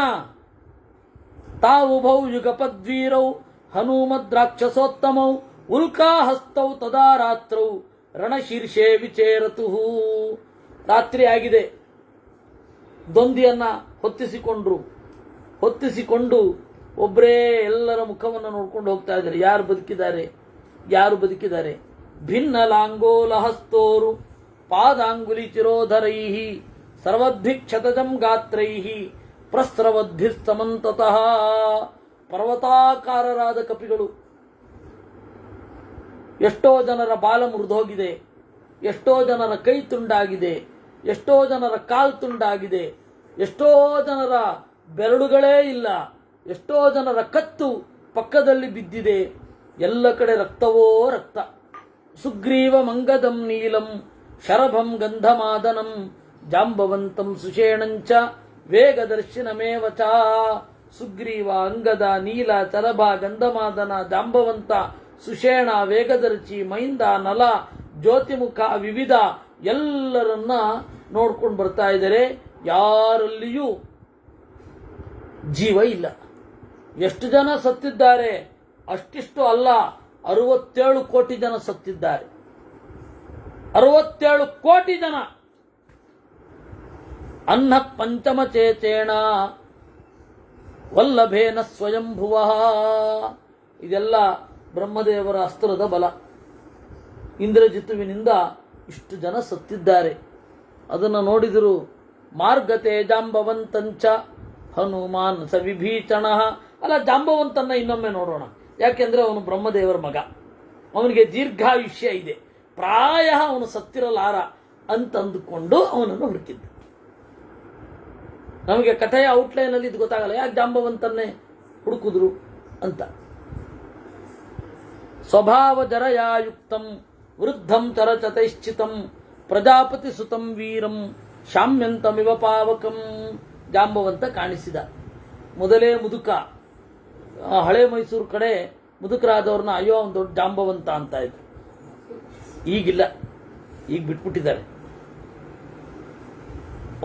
ತಾವುಭೌ ಯುಗಪದ್ವೀರೌ ಹನುಮದ್ರಾಕ್ಷಸೋತ್ತಮೌ ಉಲ್ಕಾಹಸ್ತೌ ತದಾ ರಾತ್ರೌ ರಣಶೀರ್ಷೆ ವಿಚೇರತು. ರಾತ್ರಿ ಆಗಿದೆ. ದೊಂದಿಯನ್ನ ಹೊತ್ತಿಸಿಕೊಂಡು ಒಬ್ಬರೇ ಎಲ್ಲರ ಮುಖವನ್ನು ನೋಡ್ಕೊಂಡು ಹೋಗ್ತಾ ಇದ್ದಾರೆ. ಯಾರು ಬದುಕಿದ್ದಾರೆ? ಭಿನ್ನ ಲಾಂಗೋಲ ಹಸ್ತೋರು ಪಾದಾಂಗುಲಿ ಚಿರೋಧರೈ ಸರ್ವದ್ಭಿಕ್ಷತಜಂ ಗಾತ್ರೈ ಪ್ರಸ್ರವದ್ಭಿಸ್ತಮಂತತಃ. ಪರ್ವತಾಕಾರರಾದ ಕಪಿಗಳು. ಎಷ್ಟೋ ಜನರ ಬಾಲ ಮುರಿದೋಗಿದೆ, ಎಷ್ಟೋ ಜನರ ಕೈ ತುಂಡಾಗಿದೆ, ಎಷ್ಟೋ ಜನರ ಕಾಲು ತುಂಡಾಗಿದೆ, ಎಷ್ಟೋ ಜನರ ಬೆರಳುಗಳೇ ಇಲ್ಲ, ಎಷ್ಟೋ ಜನರ ಕತ್ತು ಪಕ್ಕದಲ್ಲಿ ಬಿದ್ದಿದೆ. ಎಲ್ಲ ಕಡೆ ರಕ್ತವೋ ರಕ್ತ. ಸುಗ್ರೀವ ಮಂಗದಂ ನೀಲಂ ಶರಭಂ ಗಂಧಮಾದನಂ ಜಾಂಬವಂತಂ ಸುಷೇಣಂಚ ವೇಗದರ್ಶಿನಮೇವ ಚ. ಸುಗ್ರೀವ, ಅಂಗದ, ನೀಲ, ಚರಭ, ಗಂಧಮಾದನ, ಜಾಂಬವಂತ, ಸುಷೇಣ, ವೇಗದರ್ಶಿ, ಮೈಂದ, ನಲ, ಜ್ಯೋತಿಮುಖ, ವಿವಿಧ ಎಲ್ಲರನ್ನ ನೋಡ್ಕೊಂಡು ಬರ್ತಾ ಇದ್ದಾರೆ. ಯಾರಲ್ಲಿಯೂ ಜೀವ ಇಲ್ಲ. ಎಷ್ಟು ಜನ ಸತ್ತಿದ್ದಾರೆ? ಅಷ್ಟಿಷ್ಟು ಅಲ್ಲ, 67 ಕೋಟಿ ಜನ ಸತ್ತಿದ್ದಾರೆ. 67 ಕೋಟಿ ಜನ. ಅನ್ನ ಪಂಚಮ ಚೇತೇಣ ವಲ್ಲಭೇನ ಸ್ವಯಂಭುವ. ಇದೆಲ್ಲ ಬ್ರಹ್ಮದೇವರ ಅಸ್ತ್ರದ ಬಲ. ಇಂದ್ರಜಿತುವಿನಿಂದ ಇಷ್ಟು ಜನ ಸತ್ತಿದ್ದಾರೆ. ಅದನ್ನು ನೋಡಿದರು. ಮಾರ್ಗತೆ ಜಾಂಬವಂತಂಚ ಹನುಮಾನ್ ಸ ವಿಭೀಷಣ. ಅಲ್ಲ, ಜಾಂಬವಂತನ್ನ ಇನ್ನೊಮ್ಮೆ ನೋಡೋಣ. ಯಾಕೆಂದ್ರೆ ಅವನು ಬ್ರಹ್ಮದೇವರ ಮಗ, ಅವನಿಗೆ ದೀರ್ಘಾಯುಷ್ಯ ಇದೆ, ಪ್ರಾಯ ಅವನು ಸತ್ತಿರಲಾರ ಅಂತಂದುಕೊಂಡು ಅವನನ್ನು ಹುಡುಕಿದ್ದ. ನಮಗೆ ಕಥೆಯ ಔಟ್ಲೈನ್ ಅಲ್ಲಿ ಇದು ಗೊತ್ತಾಗಲ್ಲ, ಯಾಕೆ ಜಾಂಬವಂತನ್ನೇ ಹುಡುಕಿದ್ರು ಅಂತ. ಸ್ವಭಾವ ಜರಯಾಯುಕ್ತಂ ವೃದ್ಧಂ ಚರಚತೈಶ್ಚಿತಂ ಪ್ರಜಾಪತಿ ಸುತಂ ವೀರಂ ಶಾಮ್ಯಂತಮಿವ ಪಾವಕಂ. ಜಾಂಬವಂತ ಕಾಣಿಸಿದ. ಮೊದಲೇ ಮುದುಕ. ಹಳೆ ಮೈಸೂರು ಕಡೆ ಮುದುಕರಾದವ್ರನ್ನ ಅಯ್ಯೋ ಒಂದು ದೊಡ್ಡ ಜಾಂಬವಂತ ಅಂತ ಇದ್ರು. ಈಗಿಲ್ಲ, ಈಗ ಬಿಟ್ಬಿಟ್ಟಿದ್ದಾರೆ.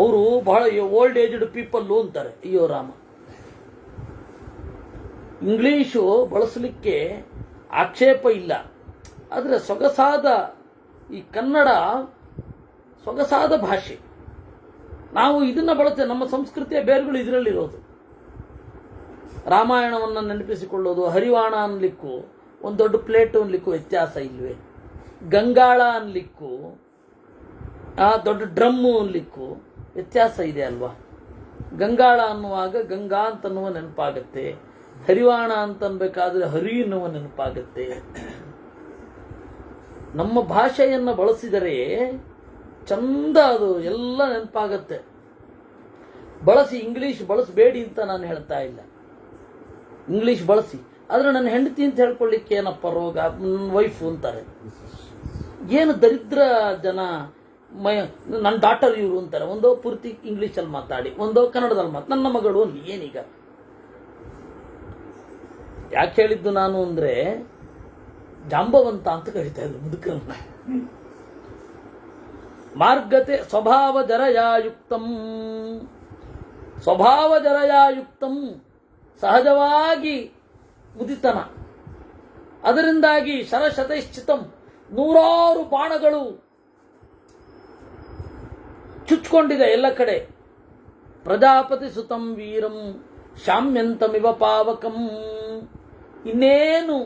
ಅವರು ಬಹಳ ಓಲ್ಡ್ ಏಜ್ಡ್ ಪೀಪಲ್ ಅಂತಾರೆ. ಅಯ್ಯೋ ರಾಮ. ಇಂಗ್ಲಿಷು ಬಳಸಲಿಕ್ಕೆ ಆಕ್ಷೇಪ ಇಲ್ಲ, ಆದರೆ ಸೊಗಸಾದ ಈ ಕನ್ನಡ ಸೊಗಸಾದ ಭಾಷೆ. ನಾವು ಇದನ್ನ ಬಳಸ್ತೇವೆ. ನಮ್ಮ ಸಂಸ್ಕೃತಿಯ ಬೇರುಗಳು ಇದರಲ್ಲಿರೋದು. ರಾಮಾಯಣವನ್ನು ನೆನಪಿಸಿಕೊಳ್ಳೋದು, ಹರಿವಾಣ ಅನ್ಲಿಕ್ಕೂ ಒಂದು ದೊಡ್ಡ ಪ್ಲೇಟ್ ಅನ್ಲಿಕ್ಕೂ ವ್ಯತ್ಯಾಸ ಇಲ್ವೇ? ಗಂಗಾಳ ಅನ್ಲಿಕ್ಕೂ, ದೊಡ್ಡ ಡ್ರಮ್ಮು ಅನ್ಲಿಕ್ಕೂ ವ್ಯತ್ಯಾಸ ಇದೆ ಅಲ್ವಾ? ಗಂಗಾಳ ಅನ್ನುವಾಗ ಗಂಗಾ ಅಂತನ್ನುವ ನೆನಪಾಗತ್ತೆ, ಹರಿವಾಣ ಅಂತನ್ಬೇಕಾದ್ರೆ ಹರಿ ಎನ್ನುವ ನೆನಪಾಗತ್ತೆ. ನಮ್ಮ ಭಾಷೆಯನ್ನು ಬಳಸಿದರೆ ಚಂದ, ಅದು ಎಲ್ಲ ನೆನಪಾಗತ್ತೆ. ಬಳಸಿ, ಇಂಗ್ಲಿಷ್ ಬಳಸಬೇಡಿ ಅಂತ ನಾನು ಹೇಳ್ತಾ ಇಲ್ಲ, ಇಂಗ್ಲಿಷ್ ಬಳಸಿ. ಆದರೆ ನನ್ನ ಹೆಂಡತಿ ಅಂತ ಹೇಳ್ಕೊಳ್ಳಿಕ್ಕೆ ಏನಪ್ಪ ರೋಗ, ವೈಫು ಅಂತಾರೆ. ಏನು ದರಿದ್ರ ಜನ, ನನ್ನ ಡಾಟರ್ ಇವರು ಅಂತಾರೆ. ಒಂದೋ ಪೂರ್ತಿ ಇಂಗ್ಲೀಷಲ್ಲಿ ಮಾತಾಡಿ, ಒಂದೋ ಕನ್ನಡದಲ್ಲಿ ನನ್ನ ಮಗಳು ಅಲ್ಲಿ. ಏನೀಗ ಯಾಕೆ ಹೇಳಿದ್ದು ನಾನು ಅಂದ್ರೆ, ಜಾಂಬವಂತ ಅಂತ ಕರೀತಾ ಇದ್ರು ಮುದುಕರನ್ನ. ಮಾರ್ಗತೆ ಸ್ವಭಾವ ಜರಯಾಯುಕ್ತಂ, ಸ್ವಭಾವ ಜರಯಾಯುಕ್ತಂ, ಸಹಜವಾಗಿ ಮುದಿತನ. ಅದರಿಂದಾಗಿ ಶರಶತೈಶ್ಚಿತಂ, 100 ಬಾಣಗಳು ಚುಚ್ಕೊಂಡಿದೆ ಎಲ್ಲ ಕಡೆ. ಪ್ರಜಾಪತಿ ಸುತಂ ವೀರಂ ಶಾಮ್ಯಂತಮಿವ ಪಾವಕಂ, ಇನ್ನೇನು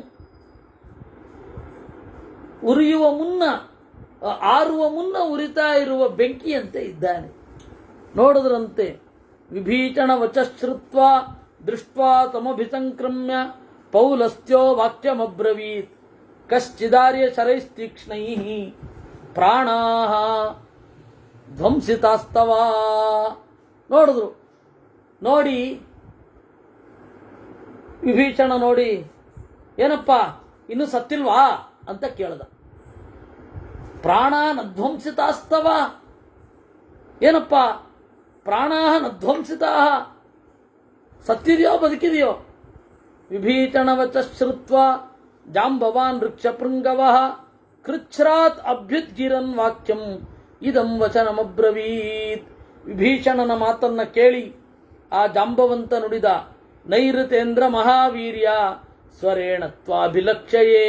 ಉರಿಯುವ ಮುನ್ನ, ಆರುವ ಮುನ್ನ ಉರಿತಾ ಇರುವ ಬೆಂಕಿಯಂತೆ ಇದ್ದಾನೆ. ನೋಡಿದ್ರಂತೆ ವಿಭೀಷಣ ವಚಶ್ರುತ್ವ ದೃಷ್ಟ್ವಾ ತಮಭಿಸಂಕ್ರಮ್ಯ ಪೌಲಸ್ತ್ಯೋ ವಾಕ್ಯಮಬ್ರವೀತ್ ಕಶ್ಚಿದಾರ್ಯ ಶರೈಸ್ತೀಕ್ಷ್ಣೈ ಪ್ರಾಣಾಹ ಧ್ವಂಸಿತಾಸ್ತವ. ನೋಡಿದ್ರು, ನೋಡಿ ವಿಭೀಷಣ ನೋಡಿ, ಏನಪ್ಪ ಇನ್ನು ಸತ್ತಿಲ್ವಾ ಅಂತ ಕೇಳ್ದ. ಪ್ರಾಣ ನಧ್ವಂಸಿತಾಸ್ತವ, ಏನಪ್ಪ ಪ್ರಾಣ ನಧ್ವಂಸಿತಾ, ಸತ್ತಿದೆಯೋ ಬದುಕಿದೆಯೋ? ವಿಭೀಷಣವಚ ಶ್ರುತ್ವ ಜಾಂಬವಾನ್ ವೃಕ್ಷಪೃಂಗವ ಕೃಚ್ಛ್ರಾತ್ ಅಭ್ಯುದ್ಗಿರನ್ ವಾಕ್ಯಂ ಇದಂ ವಚನಮಬ್ರವೀತ್. ವಿಭೀಷಣನ ಮಾತನ್ನ ಕೇಳಿ ಆ ಜಾಂಬವಂತ ನುಡಿದ, ನೈಋತೇಂದ್ರ ಮಹಾವೀರ್ಯ ಸ್ವರೇಣತ್ವಾಭಿಲಕ್ಷಯೇ.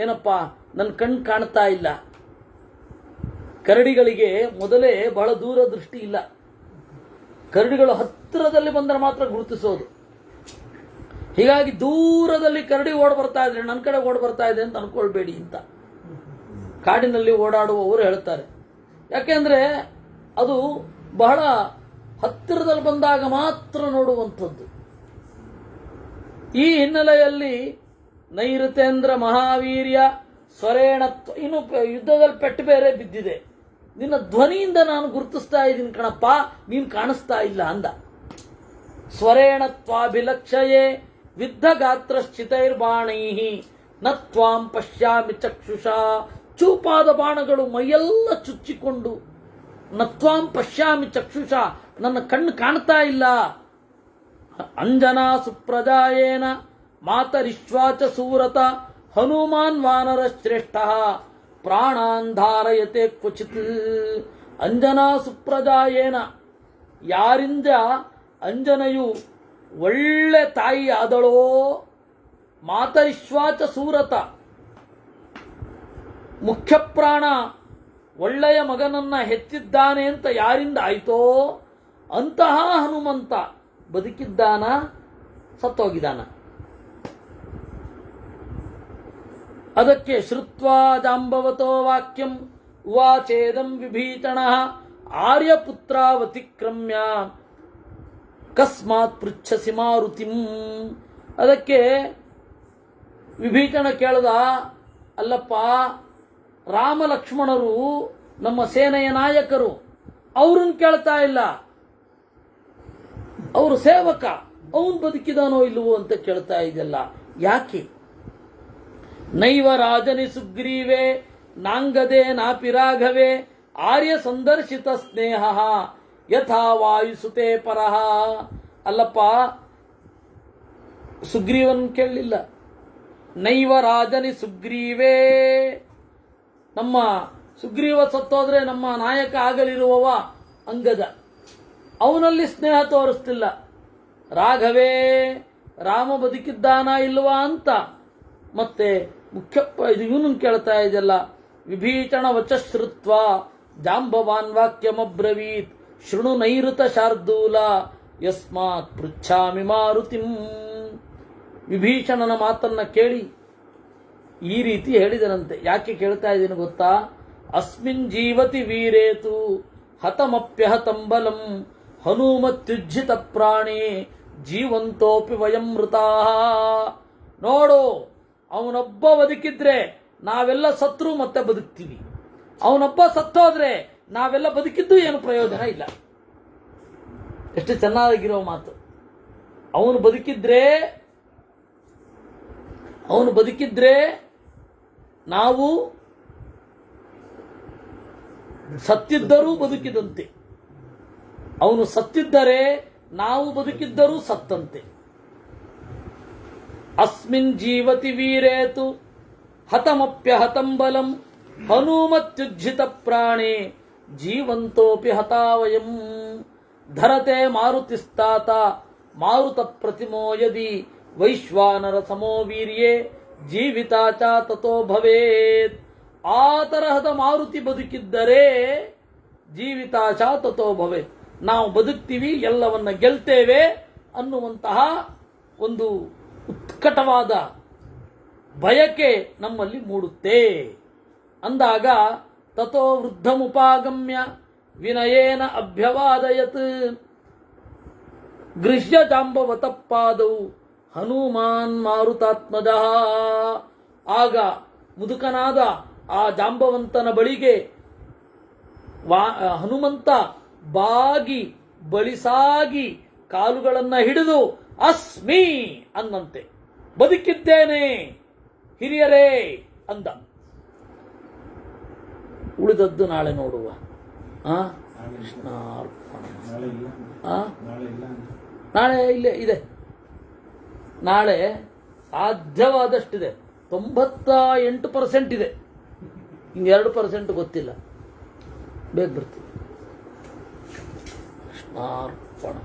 ಏನಪ್ಪ ನನ್ನ ಕಣ್ಣು ಕಾಣ್ತಾ ಇಲ್ಲ. ಕರಡಿಗಳಿಗೆ ಮೊದಲೇ ಬಹಳ ದೂರ ದೃಷ್ಟಿ ಇಲ್ಲ, ಕರಡಿಗಳು ಹತ್ತಿರದಲ್ಲಿ ಬಂದರೆ ಮಾತ್ರ ಗುರುತಿಸೋದು. ಹೀಗಾಗಿ ದೂರದಲ್ಲಿ ಕರಡಿ ಓಡ್ ಬರ್ತಾ ಇದ್ರೆ ನನ್ನ ಕಡೆ ಓಡ್ ಬರ್ತಾ ಇದೆ ಅಂತ ಅನ್ಕೊಳ್ಬೇಡಿ ಅಂತ ಕಾಡಿನಲ್ಲಿ ಓಡಾಡುವವರು ಹೇಳ್ತಾರೆ. ಯಾಕೆಂದ್ರೆ ಅದು ಬಹಳ ಹತ್ತಿರದಲ್ಲಿ ಬಂದಾಗ ಮಾತ್ರ ನೋಡುವಂಥದ್ದು. ಈ ಹಿನ್ನೆಲೆಯಲ್ಲಿ ನೈಋತೇಂದ್ರ ಮಹಾವೀರ್ಯ ಸ್ವರೇಣತ್ವ, ಇನ್ನು ಯುದ್ಧದಲ್ಲಿ ಪೆಟ್ಟು ಬೇರೆ ಬಿದ್ದಿದೆ, ನಿನ್ನ ಧ್ವನಿಯಿಂದ ನಾನು ಗುರುತಿಸ್ತಾ ಇದ್ದೀನಿ ಕಣಪ್ಪ, ನೀನು ಕಾಣಿಸ್ತಾ ಇಲ್ಲ ಅಂದ. ಸ್ವರೇಣತ್ವಾಭಿಲಕ್ಷಯೇ ವಿದ್ಧ ಗಾತ್ರಶ್ಚಿತೈರ್ಬಾಣೈ ನ ತ್ವಾಂ ಪಶ್ಯಾಮಿ ಚಕ್ಷುಷಾ. ಚೂಪಾದ ಬಾಣಗಳು ಮೈಯೆಲ್ಲ ಚುಚ್ಚಿಕೊಂಡು, ನ ತ್ವಾಂ ಪಶ್ಯಾಮಿ ಚಕ್ಷುಷಾ, ನನ್ನ ಕಣ್ಣು ಕಾಣ್ತಾ ಇಲ್ಲ. ಅಂಜನಾ ಸುಪ್ರಜಾಯೇನ ಮಾತರಿಶ್ವಾಚ ಸೂರತ ಹನುಮಾನ್ ವಾನರ ಶ್ರೇಷ್ಠ ಪ್ರಾಣಾನ್ ಧಾರಯತೆ ಕ್ವಚಿತ್. ಅಂಜನಾ ಸುಪ್ರಜಾಯೇನ, ಯಾರಿಂದ ಅಂಜನೆಯು ಒಳ್ಳೆ ತಾಯಿ ಆದಳೋ, ಮಾತರಿಶ್ವಾಚ ಸೂರತ, ಮುಖ್ಯ ಪ್ರಾಣ ಒಳ್ಳೆಯ ಮಗನನ್ನ ಹೆತ್ತಿದ್ದಾನೆ ಅಂತ ಯಾರಿಂದ ಆಯ್ತೋ ಅಂತಹ ಹನುಮಂತ ಬದುಕಿದ್ದಾನ ಸತ್ತೋಗಿದ್ದಾನ. ಅದಕ್ಕೆ ಶ್ರುತ್ವಾ ಜಾಂಬವತೋ ವಾಕ್ಯಂ ಉವಾಚೇದಂ ವಿಭೀಷಣ ಆರ್ಯಪುತ್ರಾವತಿಕ್ರಮ್ಯ ಕಸ್ಮಾತ್ ಪೃಚ್ಛಸಿ ಮಾರುತಿಂ. ಅದಕ್ಕೆ ವಿಭೀಷಣ ಕೇಳ್ದ, ಅಲ್ಲಪ್ಪ ರಾಮ ಲಕ್ಷ್ಮಣರು ನಮ್ಮ ಸೇನೆಯ ನಾಯಕರು, ಅವ್ರನ್ನ ಕೇಳ್ತಾ ಇಲ್ಲ, ಅವರು ಸೇವಕ, ಅವನು ಬದುಕಿದಾನೋ ಇಲ್ಲವೋ ಅಂತ ಕೇಳ್ತಾ ಇದೆಯಲ್ಲ, ಯಾಕೆ? ನೈವ ರಾಜನಿ ಸುಗ್ರೀವೇ ನಾಂಗದೆ ನಾಪಿ ರಾಘವೇ ಆರ್ಯ ಸಂದರ್ಶಿತ ಸ್ನೇಹ ಯಥಾ ವಾಯುಸುತೆ ಪರಹ. ಅಲ್ಲಪ್ಪ ಸುಗ್ರೀವನ್ ಕೇಳಲಿಲ್ಲ. ನೈವ ರಾಜನಿ ಸುಗ್ರೀವೇ, ನಮ್ಮ ಸುಗ್ರೀವ ಸತ್ತೋದ್ರೆ ನಮ್ಮ ನಾಯಕ ಆಗಲಿರುವವ ಅಂಗದ, ಅವನಲ್ಲಿ ಸ್ನೇಹ ತೋರಿಸ್ತಿಲ್ಲ. ರಾಘವೇ, ರಾಮ ಬದುಕಿದ್ದಾನ ಇಲ್ವಾ ಅಂತ. ಮತ್ತೆ ಮುಖ್ಯಪ್ಪ ಇದು ಇವನನ್ನು ಕೇಳ್ತಾ ಇದೆಯಲ್ಲ. ವಿಭೀಷಣ ವಚಶ್ರುತ್ವ ಜಾಂಬವಾನ್ ವಾಕ್ಯಮಬ್ರವೀತ್ ಶೃಣು ನೈಋತ ಶಾರ್ದೂಲ ಯಸ್ಮಾತ್ ಪೃಚ್ಛಾಮಿ ಮಾರುತಿಂ. ವಿಭೀಷಣನ ಮಾತನ್ನ ಕೇಳಿ ಈ ರೀತಿ ಹೇಳಿದರಂತೆ. ಯಾಕೆ ಕೇಳ್ತಾ ಇದ್ದೀನಿ ಗೊತ್ತಾ? ಅಸ್ಮಿನ್ ಜೀವತಿ ವೀರೇತು ಹತಮಪ್ಯಹತಂ ಬಲಂ ಹನುಮತ್ಯುಜ್ಜಿತ ಪ್ರಾಣಿ ಜೀವಂತೋಪಿ ವಯಂ ಮೃತಾಃ. ನೋಡು, ಅವನೊಬ್ಬ ಬದುಕಿದ್ರೆ ನಾವೆಲ್ಲ ಸತ್ರು ಮತ್ತೆ ಬದುಕ್ತೀವಿ. ಅವನೊಬ್ಬ ಸತ್ತೋದ್ರೆ ನಾವೆಲ್ಲ ಬದುಕಿದ್ದು ಏನು ಪ್ರಯೋಜನ ಇಲ್ಲ. ಎಷ್ಟು ಚೆನ್ನಾಗಿರೋ ಮಾತು. ಅವನು ಬದುಕಿದ್ರೆ ನಾವು ಸತ್ತಿದ್ದರೂ ಬದುಕಿದಂತೆ, ಅವನು ಸತ್ತಿದ್ದರೆ ನಾವು ಬದುಕಿದ್ದರೂ ಸತ್ತಂತೆ. ಅಸ್ಮಿನ್ ಜೀವತಿ ವೀರೇತು ಹತಮಪ್ಯಹತಂ ಬಲಂ ಹನುಮತ್ಯುಜ್ಜಿತ ಪ್ರಾಣೇ ಜೀವಂತೋಪಿ ಹತಾವಯಂ. ಧರತೆ ಮಾರುತಿಸ್ತಾತ ಮಾರುತ ಪ್ರತಿಮೋ ಯದಿ ವೈಶ್ವಾನರ ಸಮೋ ವೀರ್ಯೇ ಜೀವಿತಾ ಚ ತಥೋ ಭವೇತ್. ಆ ತರಹದ ಮಾರುತಿ ಬದುಕಿದ್ದರೆ ಜೀವಿತಾ ಚ ತಥೋ ಭವೇತ್, ನಾವು ಬದುಕ್ತೀವಿ, ಎಲ್ಲವನ್ನ ಗೆಲ್ತೇವೆ ಅನ್ನುವಂತಹ ಒಂದು ಉತ್ಕಟವಾದ ಬಯಕೆ ನಮ್ಮಲ್ಲಿ ಮೂಡುತ್ತೆ. ಅಂದಾಗ ತಥೋ ವೃದ್ಧಮುಪಾಗಮ್ಯ ವಿನಯೇನ ಅಭ್ಯವಾದಯತ್ ಗೃಹ್ಯ ಜಾಂಬವತ ಪಾದೌ ಹನುಮಾನ್ ಮಾರುತಾತ್ಮಜಃ. ಆಗ ಮುದುಕನಾದ ಆ ಜಾಂಬವಂತನ ಬಳಿಗೆ ಹನುಮಂತ ಬಾಗಿ ಬಳಿಸಾಗಿ ಕಾಲುಗಳನ್ನು ಹಿಡಿದು ಅಸ್ಮಿ ಅನ್ನಂತೆ, ಬದುಕಿದ್ದೇನೆ ಹಿರಿಯರೇ ಅಂದ. ಉಳಿದದ್ದು ನಾಳೆ ನೋಡುವ. ನಾಳೆ ಇಲ್ಲೇ ಇದೆ. ನಾಳೆ ಸಾಧ್ಯವಾದಷ್ಟಿದೆ. 98% ಇದೆ. ಇನ್ನು 2% ಗೊತ್ತಿಲ್ಲ. ಬೇಗ ಬರ್ತೀವಿ. ಕೃಷ್ಣಾರ್ಪಣ.